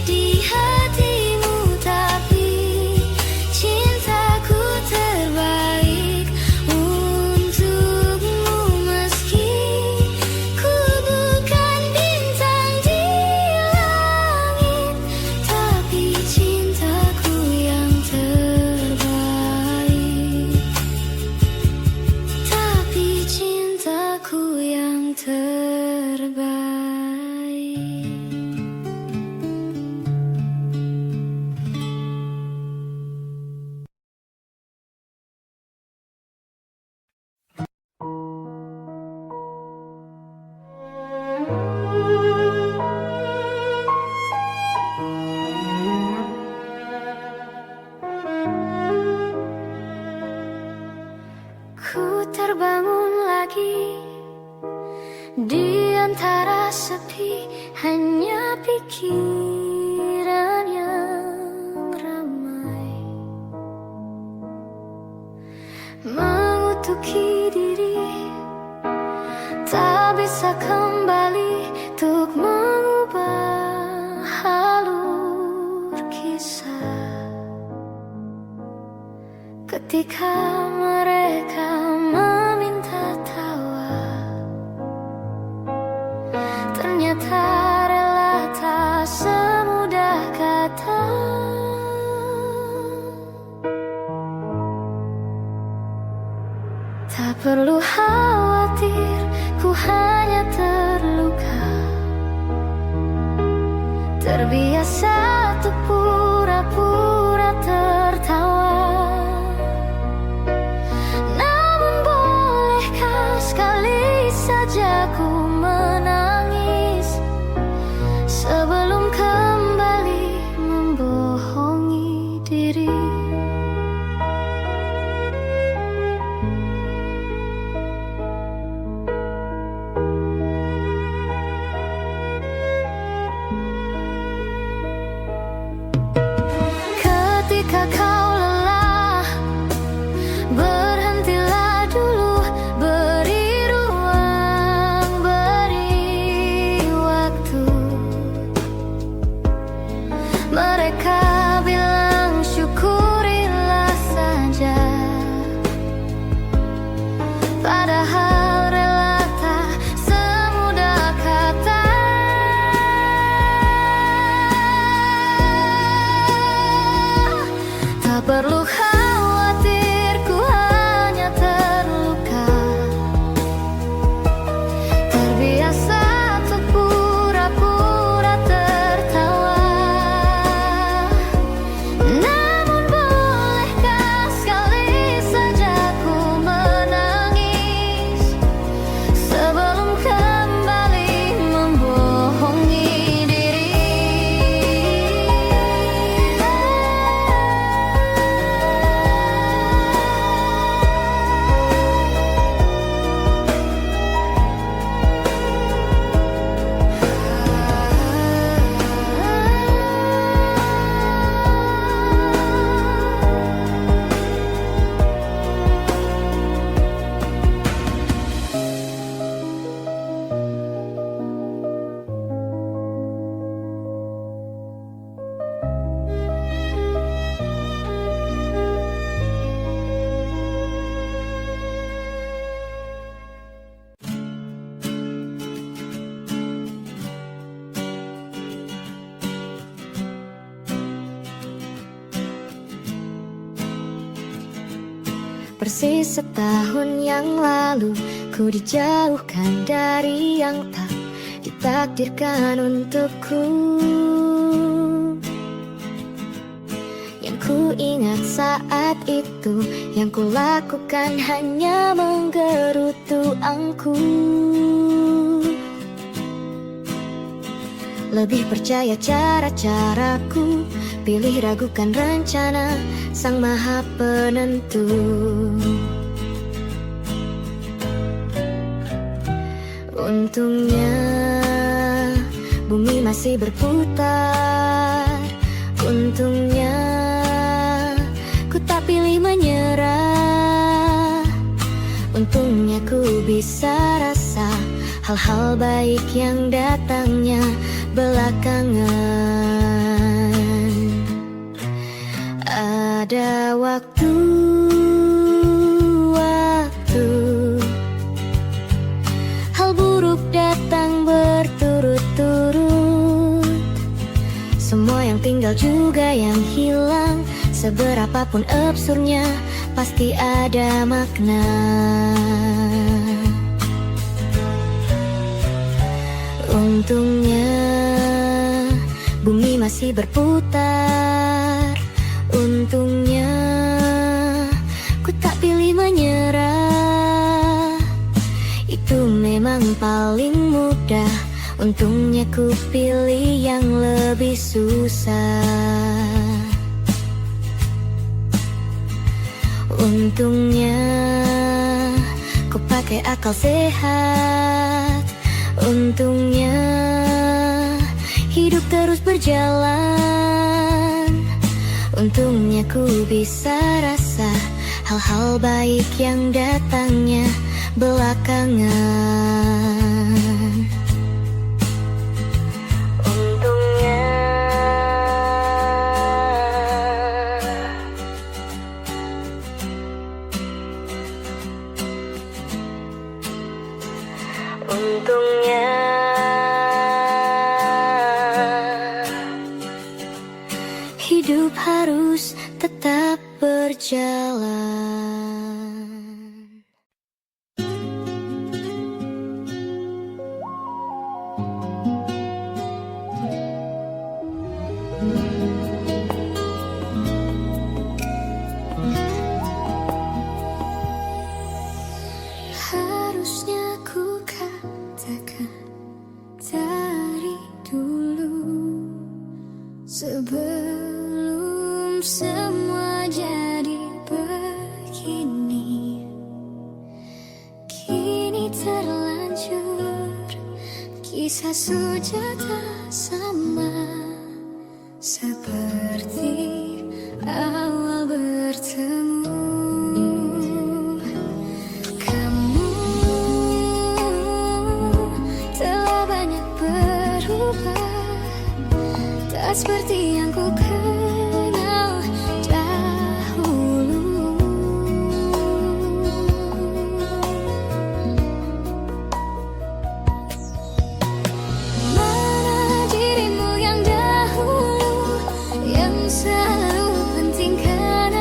di hatimu, tapi cintaku terbaik untukmu. Meski ku bukan bintang di langit, tapi cintaku yang terbaik. Tapi cintaku yang terbaik. Ku terbangun lagi di antara sepi, hanya pikiran yang ramai mengutuki diri, tak bisa kembali untuk mengubah alur kisah. Ketika mereka meminta tawa, ternyata rela tak semudah kata. Tak perlu khawatir, ku hanya terluka, terbiasa untuk pura-pura tertawa. Namun bolehkah sekali saja ku menangis sebelum kembali membohongi diri. perlu khawatir, ku hanya terluka. Terbiasa untuk pura-pura tertawa. Namun bolehkah sekali saja ku menangis sebelum kembali membohongi diri. Persis setahun yang lalu ku dijauhkan dari yang tak ditakdirkan untukku. Yang ku ingat saat itu, yang ku lakukan hanya menggerutu angku. Lebih percaya cara-caraku, pilih ragukan rencana Sang Maha Penentu. Untungnya bumi masih berputar. Untungnya ku tak pilih menyerah. Untungnya ku bisa rasa hal-hal baik yang datangnya belakangan. Ada waktu hal buruk datang berturut-turut. Semua yang tinggal juga yang hilang. Seberapapun absurdnya, pasti ada makna. Untungnya bumi masih berputar. Untungnya ku tak pilih menyerah. Itu memang paling mudah. Untungnya ku pilih yang lebih susah. Untungnya ku pakai akal sehat. Untungnya hidup terus berjalan. Untungnya ku bisa rasa hal-hal baik yang datangnya belakangan. Untungnya hidup harus tetap berjalan. Harusnya ku katakan dari dulu, sebelum semua jadi begini. Kini terlanjur, kisah sudah tak sama seperti awal bertemu. Kamu telah banyak berubah, tak seperti yang ku kenal dahulu. Mana dirimu yang dahulu, yang selalu pentingkan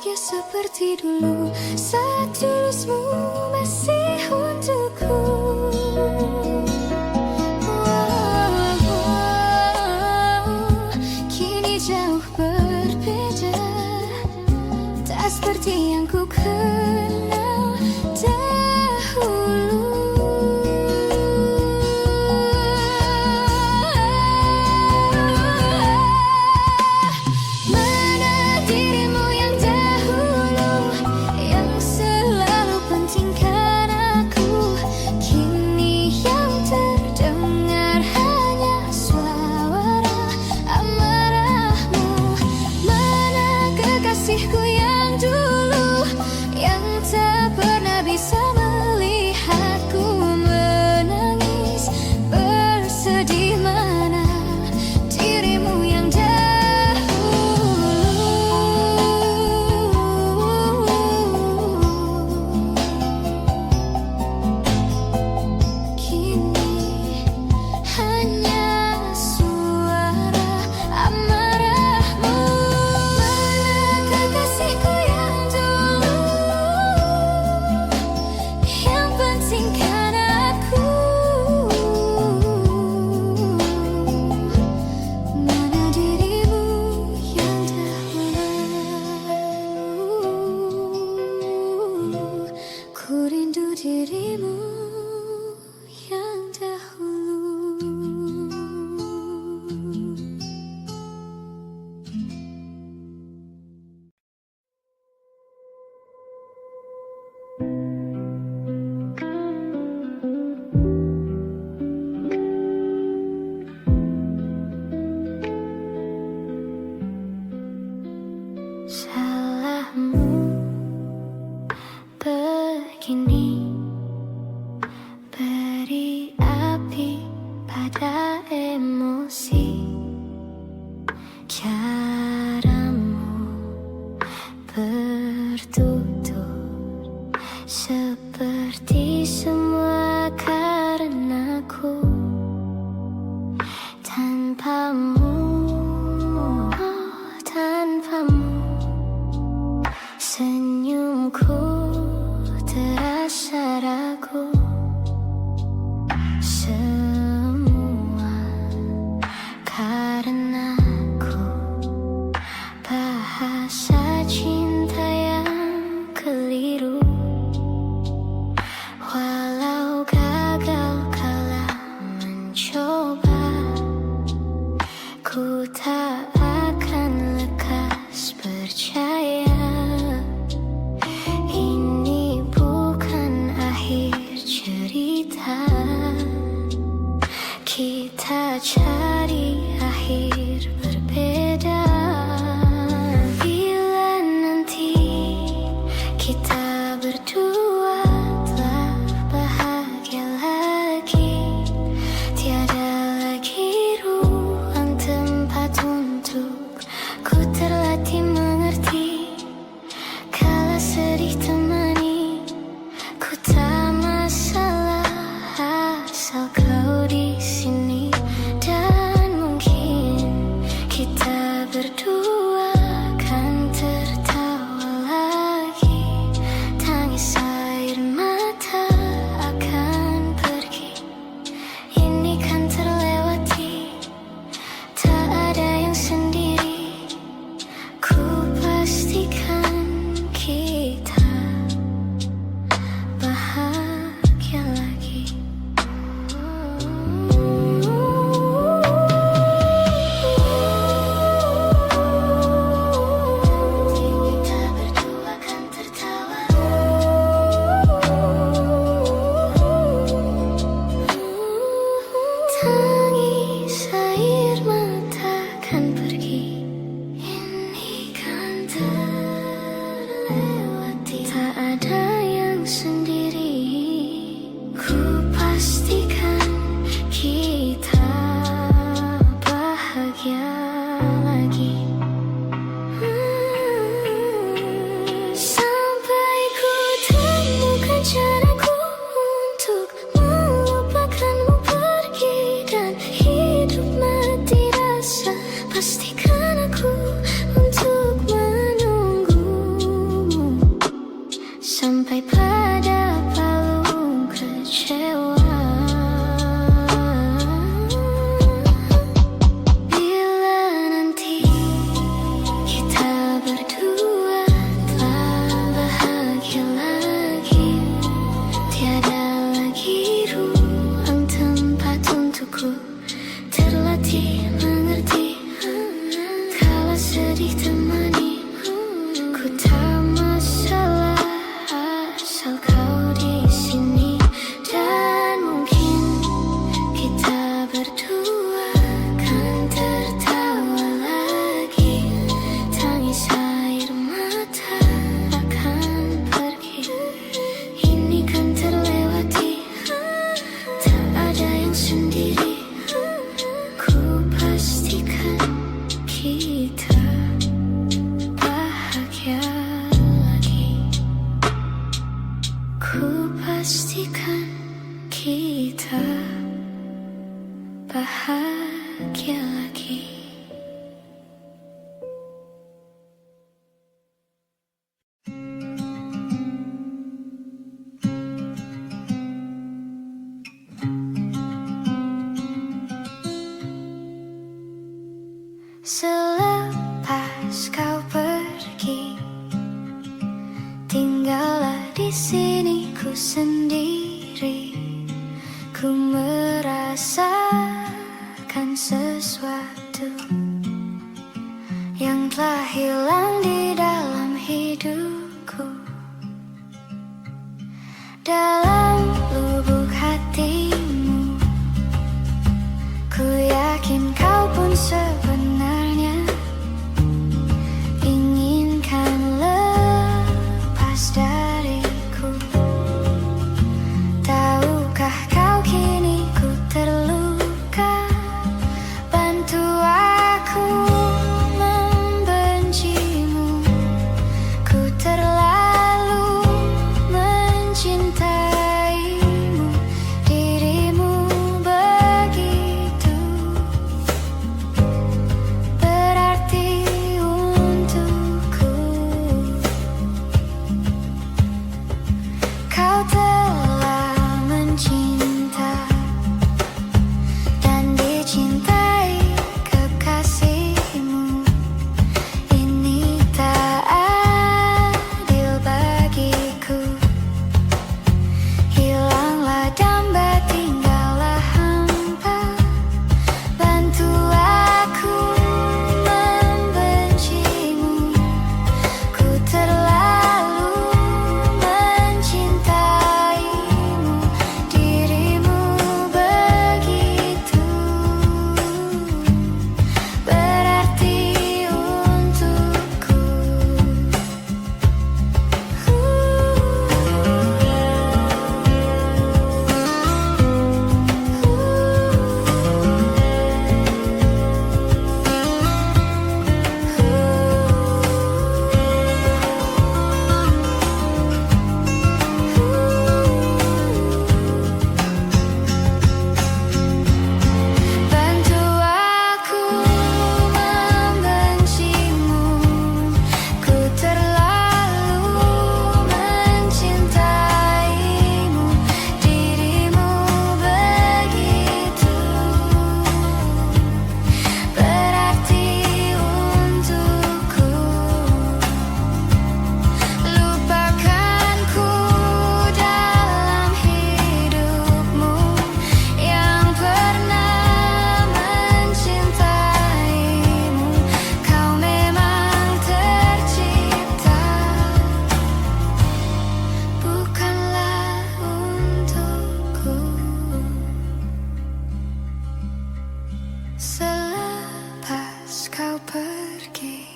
bahagia seperti dulu saat tulusmu masih untukku. Kini jauh berbeda, tak seperti yang ku kenal dahulu. Mana dirimu yang dahulu, yang selalu pentingkan aku. Kini yang terdengar hanya suara amarahmu. Mana kekasihku yang dulu, yang tak pernah bisa melihatku menangis bersedih. Mana dirimu yang dahulu, kini hanya suara amarahmu. Mana kekasihku yang dulu, yang pentingkan aku. Mana dirimu yang dahulu, ku rindu dirimu yang dahulu. Salahmu begini, beri api pada emosi. Caramu bertutur seperti semua karenaku. Tanpamu, tanpamu, senyumku terasa ragu. Semua karenaku, bahasa cinta yang keliru. Walau gagal kala mencoba, ku tak akan lekas percaya. Ini bukan akhir cerita, kita cari akhir berbeda. Bila nanti kita berdua telah bahagia lagi, tiada lagi ruang tempat untuk ku terlatih mengerti. Kala sedih temani, ku tak masalah asal kau di sini. Dan mungkin ku terlatih mengerti. Kala sedih temani, ku tak masalah asal kau di sini. Dan mungkin kita berdua kan tertawa lagi. Tangis air mata akan pergi. Ini kan terlewati, tak ada yang sendiri. Ku pastikan kita bahagia lagi. Ku pastikan kita bahagia lagi. Selepas kau pergi, tinggallah di sini ku sendiri. Ku merasakan sesuatu yang telah hilang di dalam hidupku. Dalam lubuk hatimu, ku yakin kau pun sebenarnya inginkan lepas dariku. Tahukah kau kini ku terluka? Bantu aku membencimu. Ku terlalu mencintaimu. Dirimu begitu berarti untukku. Kau telah mencinta dan dicintai kekasihmu. Ini tak adil bagiku. Hilanglah damba, tinggallah hampa. Bantu aku membencimu. Ku terlalu mencintaimu. Dirimu begitu berarti untukku. Bantu aku membencimu. Ku terlalu mencintaimu. Dirimu begitu berarti untukku. Lupakanku dalam hidupmu yang pernah mencintaimu. Kau memang tercipta bukanlah untukku. Selepas kau pergi,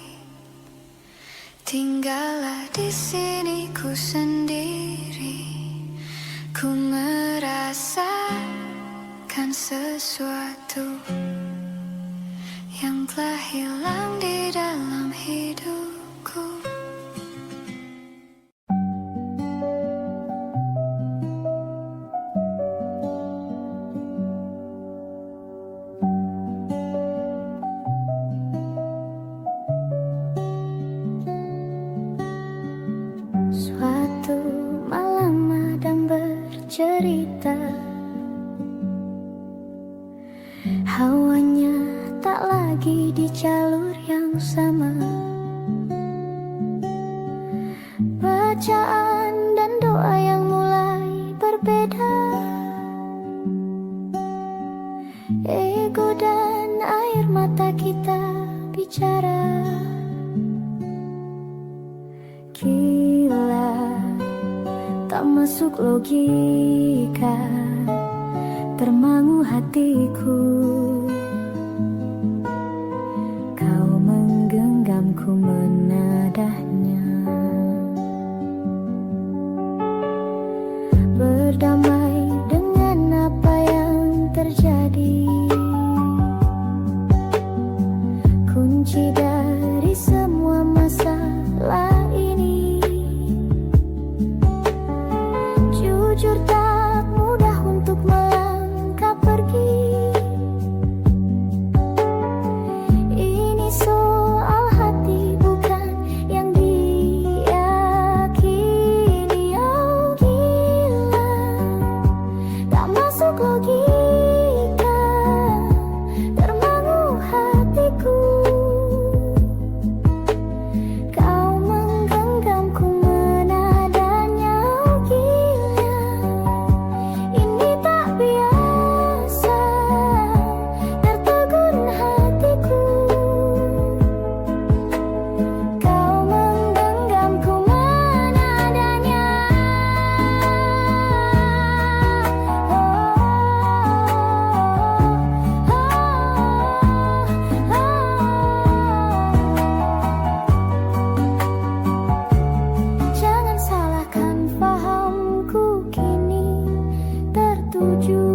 tinggallah di sini ku sendiri. Ku merasakan sesuatu yang telah hilang di dalam hidupku. Suatu malam Adam bercerita, hawanya tak lagi di jalur yang sama. Bacaan dan doa yang mulai berbeda. ego dan air mata kita bicara. Gila, tak masuk logika, termangu hatiku. Kau menggenggamku menadahnya. Berdamai dengan apa yang terjadi. Kunci dari semua masalah ini. Jujur tak mudah untuk melangkah pergi. Ini soal hati bukan yang diyakini. Oh gila, tak masuk logika, termangu hatiku. Kau menggenggamku menadanya. Oh gila, ini tak biasa, tertegun hatiku. Kau menggenggamku menadanya. Jangan salahkan fahamku kini tertuju.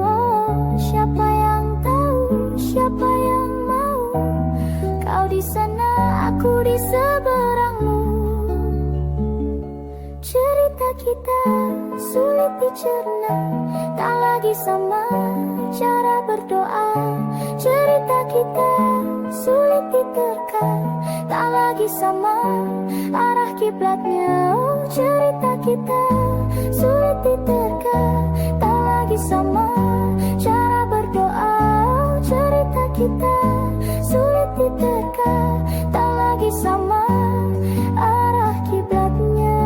Oh, siapa yang tahu, siapa yang mau? Kau di sana, aku di seberangmu. Cerita kita sulit dicerna, tak lagi sama cara berdoa. Cerita kita sulit diterka, tak lagi sama arah kiblatnya. Oh, cerita kita sulit diterka, tak lagi sama cara berdoa. Oh, cerita kita sulit diterka, tak lagi sama arah kiblatnya.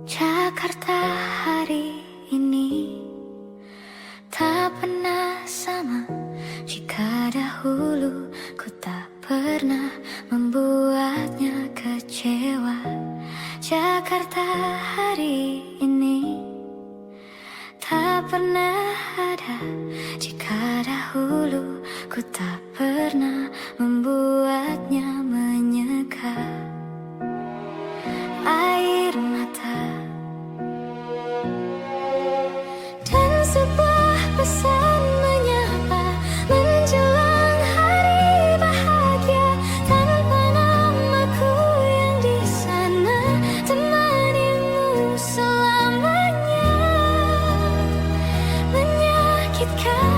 Jakarta hari ini tak pernah sama. Jika dahulu ku tak pernah membuatnya kecewa. Jakarta hari ini tak pernah ada. Jika dahulu ku tak pernah membuatnya menyeka. Air mata dan sebuah pesan menyapa menjelang hari bahagia. Tanpa namaku yang di sana, temanimu selamanya. Menyakitkan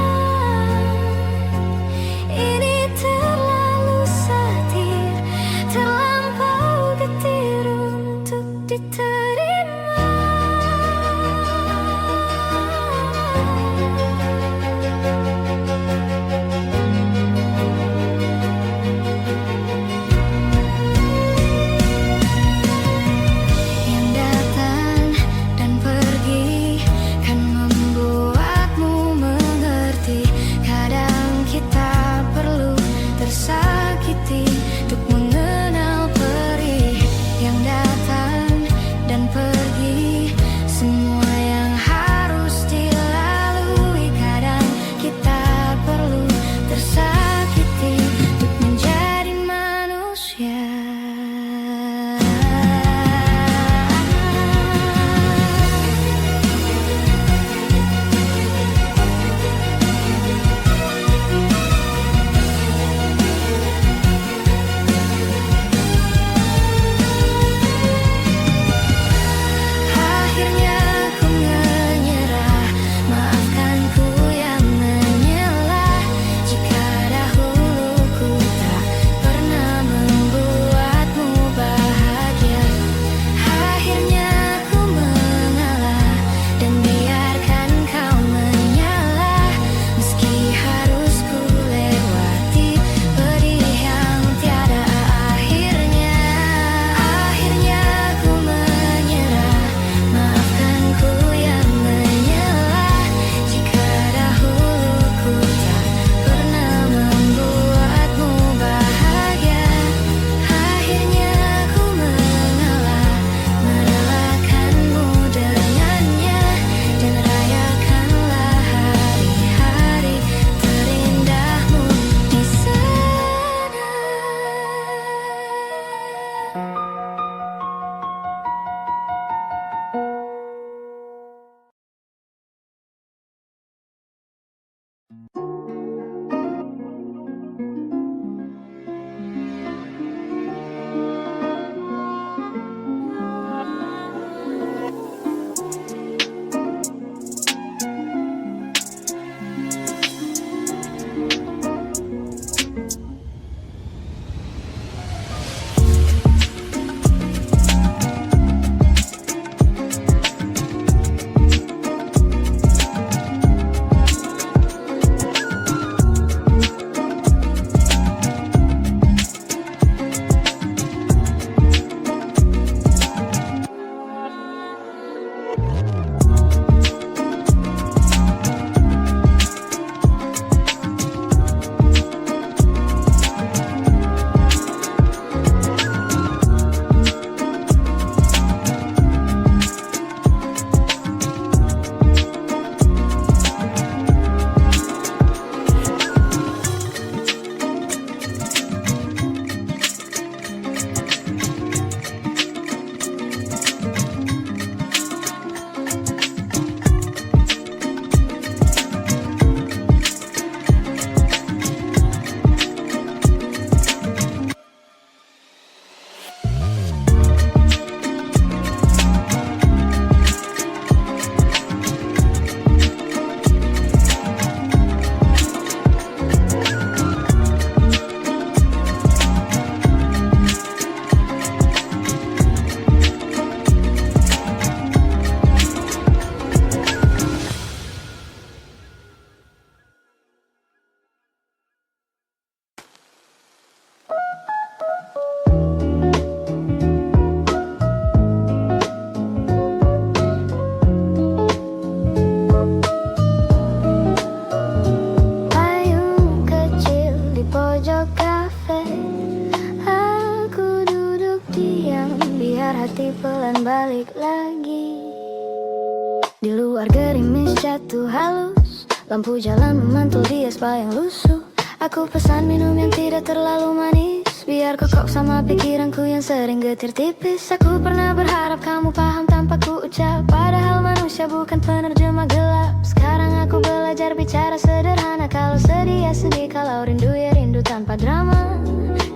Mawar gerimis jatuh halus, lampu jalan memantul di aspal yang lusuh. Aku pesan minum yang tidak terlalu manis, biar kokok sama pikiranku yang sering getir tipis. Aku pernah berharap kamu paham tanpa ku ucap, padahal manusia bukan penerjemah gelap. Sekarang aku belajar bicara sederhana, kalau sedih ya sedih, kalau rindu ya rindu tanpa drama.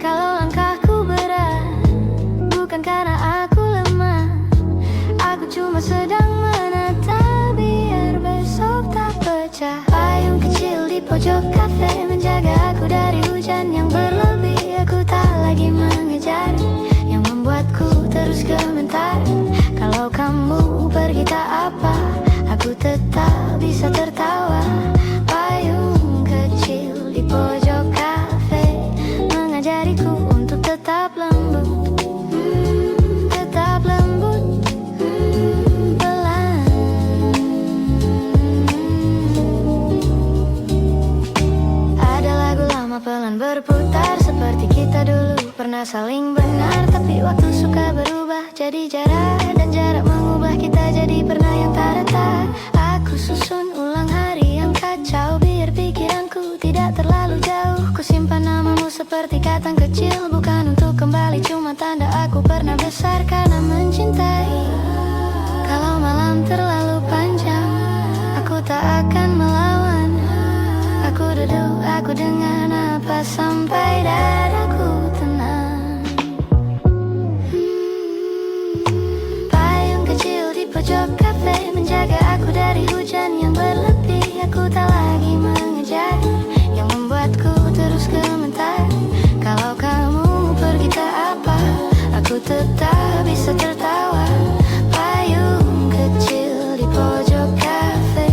Kalau langkahku berat, bukan karena aku lemah, aku cuma sedang menata biar besok tak pecah. Payung kecil di pojok kafe menjaga aku dari hujan yang berlebih. Aku tak lagi mengejar yang membuatku terus gemetar. Kalau kamu pergi tak apa, aku tetap bisa tertawa. Payung kecil di pojok kafe mengajariku untuk tetap lembut, tetap lembut, pelan. Ada lagu lama pelan berputar, seperti kita dulu pernah saling benar. Tapi waktu suka berubah jadi jarak, dan jarak mengubah kita jadi pernah yang tak retak. Aku susun ulang hari yang kacau, biar pikiranku tidak terlalu jauh. Ku simpan namamu seperti katang kecil, bukan untuk kembali, cuma tanda aku pernah besar karena mencintai. Kalau malam terlalu panjang, aku tak akan melawan. Aku duduk, aku dengan apa sampai dadaku tenang. Payung kecil di pojok kafe menjaga aku dari hujan yang berlebih. Aku tak lagi mengejar yang membuatku terus gemetar. Kalau kamu pergi tak apa, aku tetap bisa tertawa. Payung kecil di pojok kafe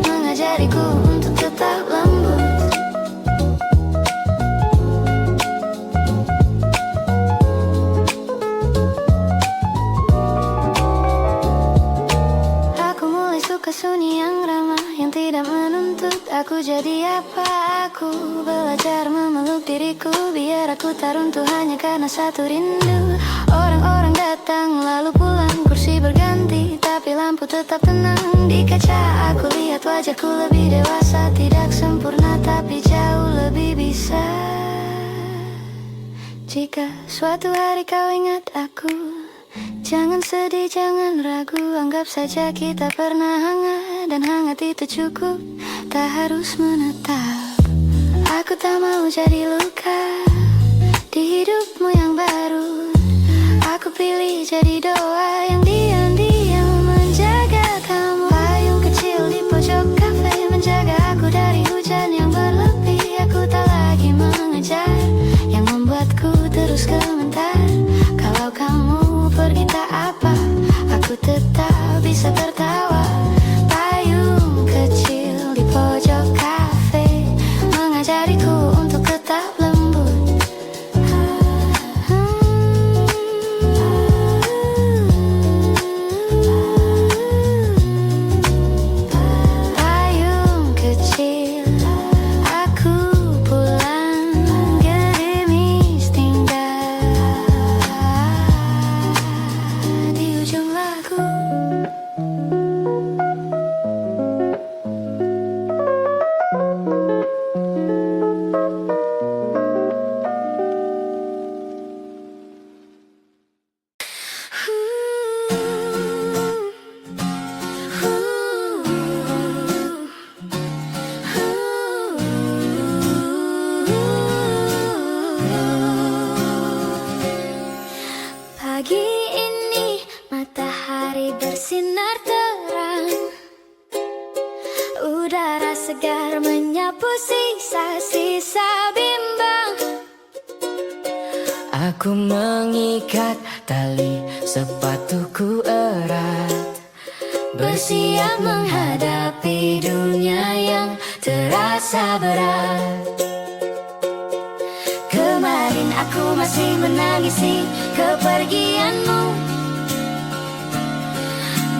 mengajariku untuk tetap lembut. Aku mulai suka sunyi yang ramah, yang tidak menuntut aku jadi apa. Aku belajar memeluk diriku, biar aku tak runtuh hanya karena satu rindu. Orang-orang datang lalu pulang, kursi berganti tapi lampu tetap tenang. Di kaca aku lihat wajahku lebih dewasa, tidak sempurna tapi jauh lebih bisa. Jika suatu hari kau ingat aku, jangan sedih, jangan ragu, anggap saja kita pernah hangat, dan hangat itu cukup, tak harus menetap. Aku tak mau jadi luka di hidupmu yang baru. Aku pilih jadi doa yang diam-diam menjaga kamu. Payung kecil di pojok kafe menjaga aku dari hujan yang berlebih. Aku tak lagi mengejar yang membuatku terus gemetar. Kalau kamu pergi tak apa, aku tetap bisa tertawa. Payung kecil di pojok kafe mengajariku untuk tetap lembut. Payung kecil, aku pulang, gerimis tinggal di ujung lagu. Pagi ini matahari bersinar terang, udara segar menyapu sisa-sisa bimbang. Aku mengikat tali sepatuku erat, bersiap menghadapi dunia yang terasa berat. Kemarin aku masih menangisi kepergianmu,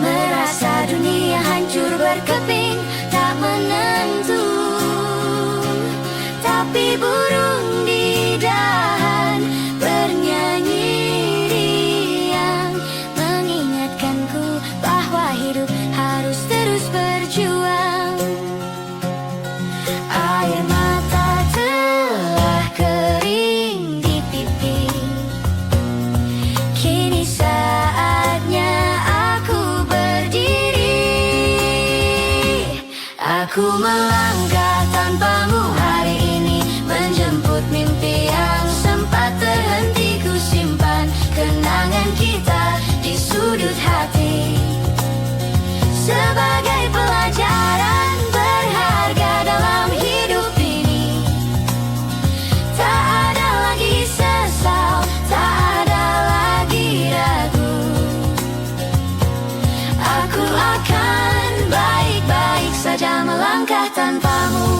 merasa dunia hancur berkeping tak menentu. Tapi burung di dahan bernyanyi riang, mengingatkanku bahwa hidup harus terus Aku melangkah tanpamu hari ini, menjemput mimpi yang sempat terhenti. Ku simpan kenangan kita di sudut hati, sebagai pelajaran berharga dalam hidup ini. Tak ada lagi sesal, tak ada lagi ragu. Aku akan baik-baik saja melangkah tanpamu.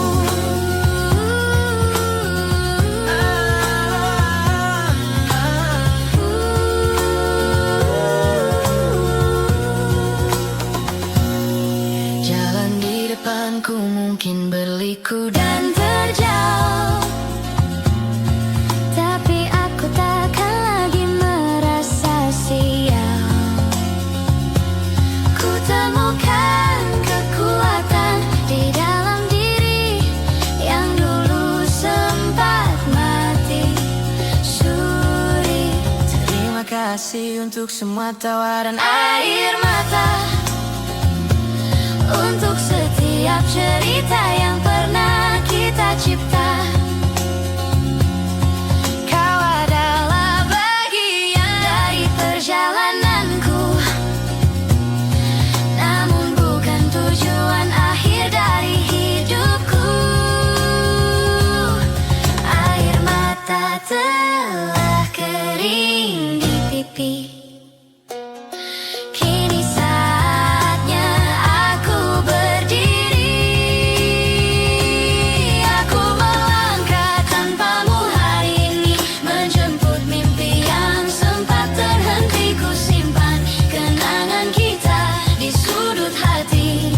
Jalan di depanku mungkin berliku dan terjal, Tapi aku takkan lagi merasa sial. ku temukan kekuatan di dalam diri yang dulu sempat mati suri. Terima kasih untuk semua tawa dan air mata, untuk setiap cerita yang pernah kita cipta. Kau adalah bagian dari perjalananku, namun bukan tujuan akhir dari hidupku. Air mata telah kering di pipi, kini saatnya aku berdiri. Aku melangkah tanpamu hari ini, menjemput mimpi yang sempat terhenti. Ku simpan kenangan kita di sudut hati,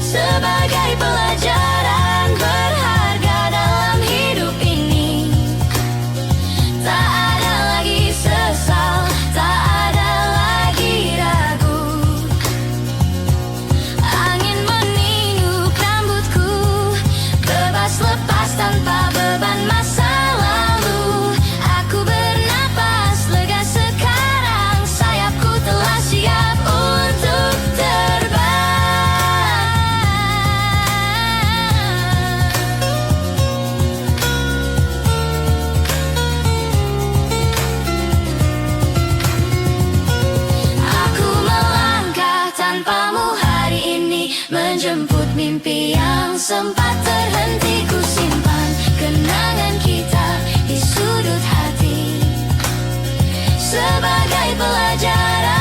sebagai pelajaran berharga dalam hidup ini. Tak ada lagi sesal, tak ada lagi ragu. Angin meniup rambutku, bebas lepas tanpa beban masa lalu. Aku bernapas lega sekarang, sayapku telah siap untuk terbang. Aku melangkah tanpamu hari ini, menjemput mimpi yang sempat terhenti. Ku simpan kenangan kita di sudut hati, sebagai pelajaran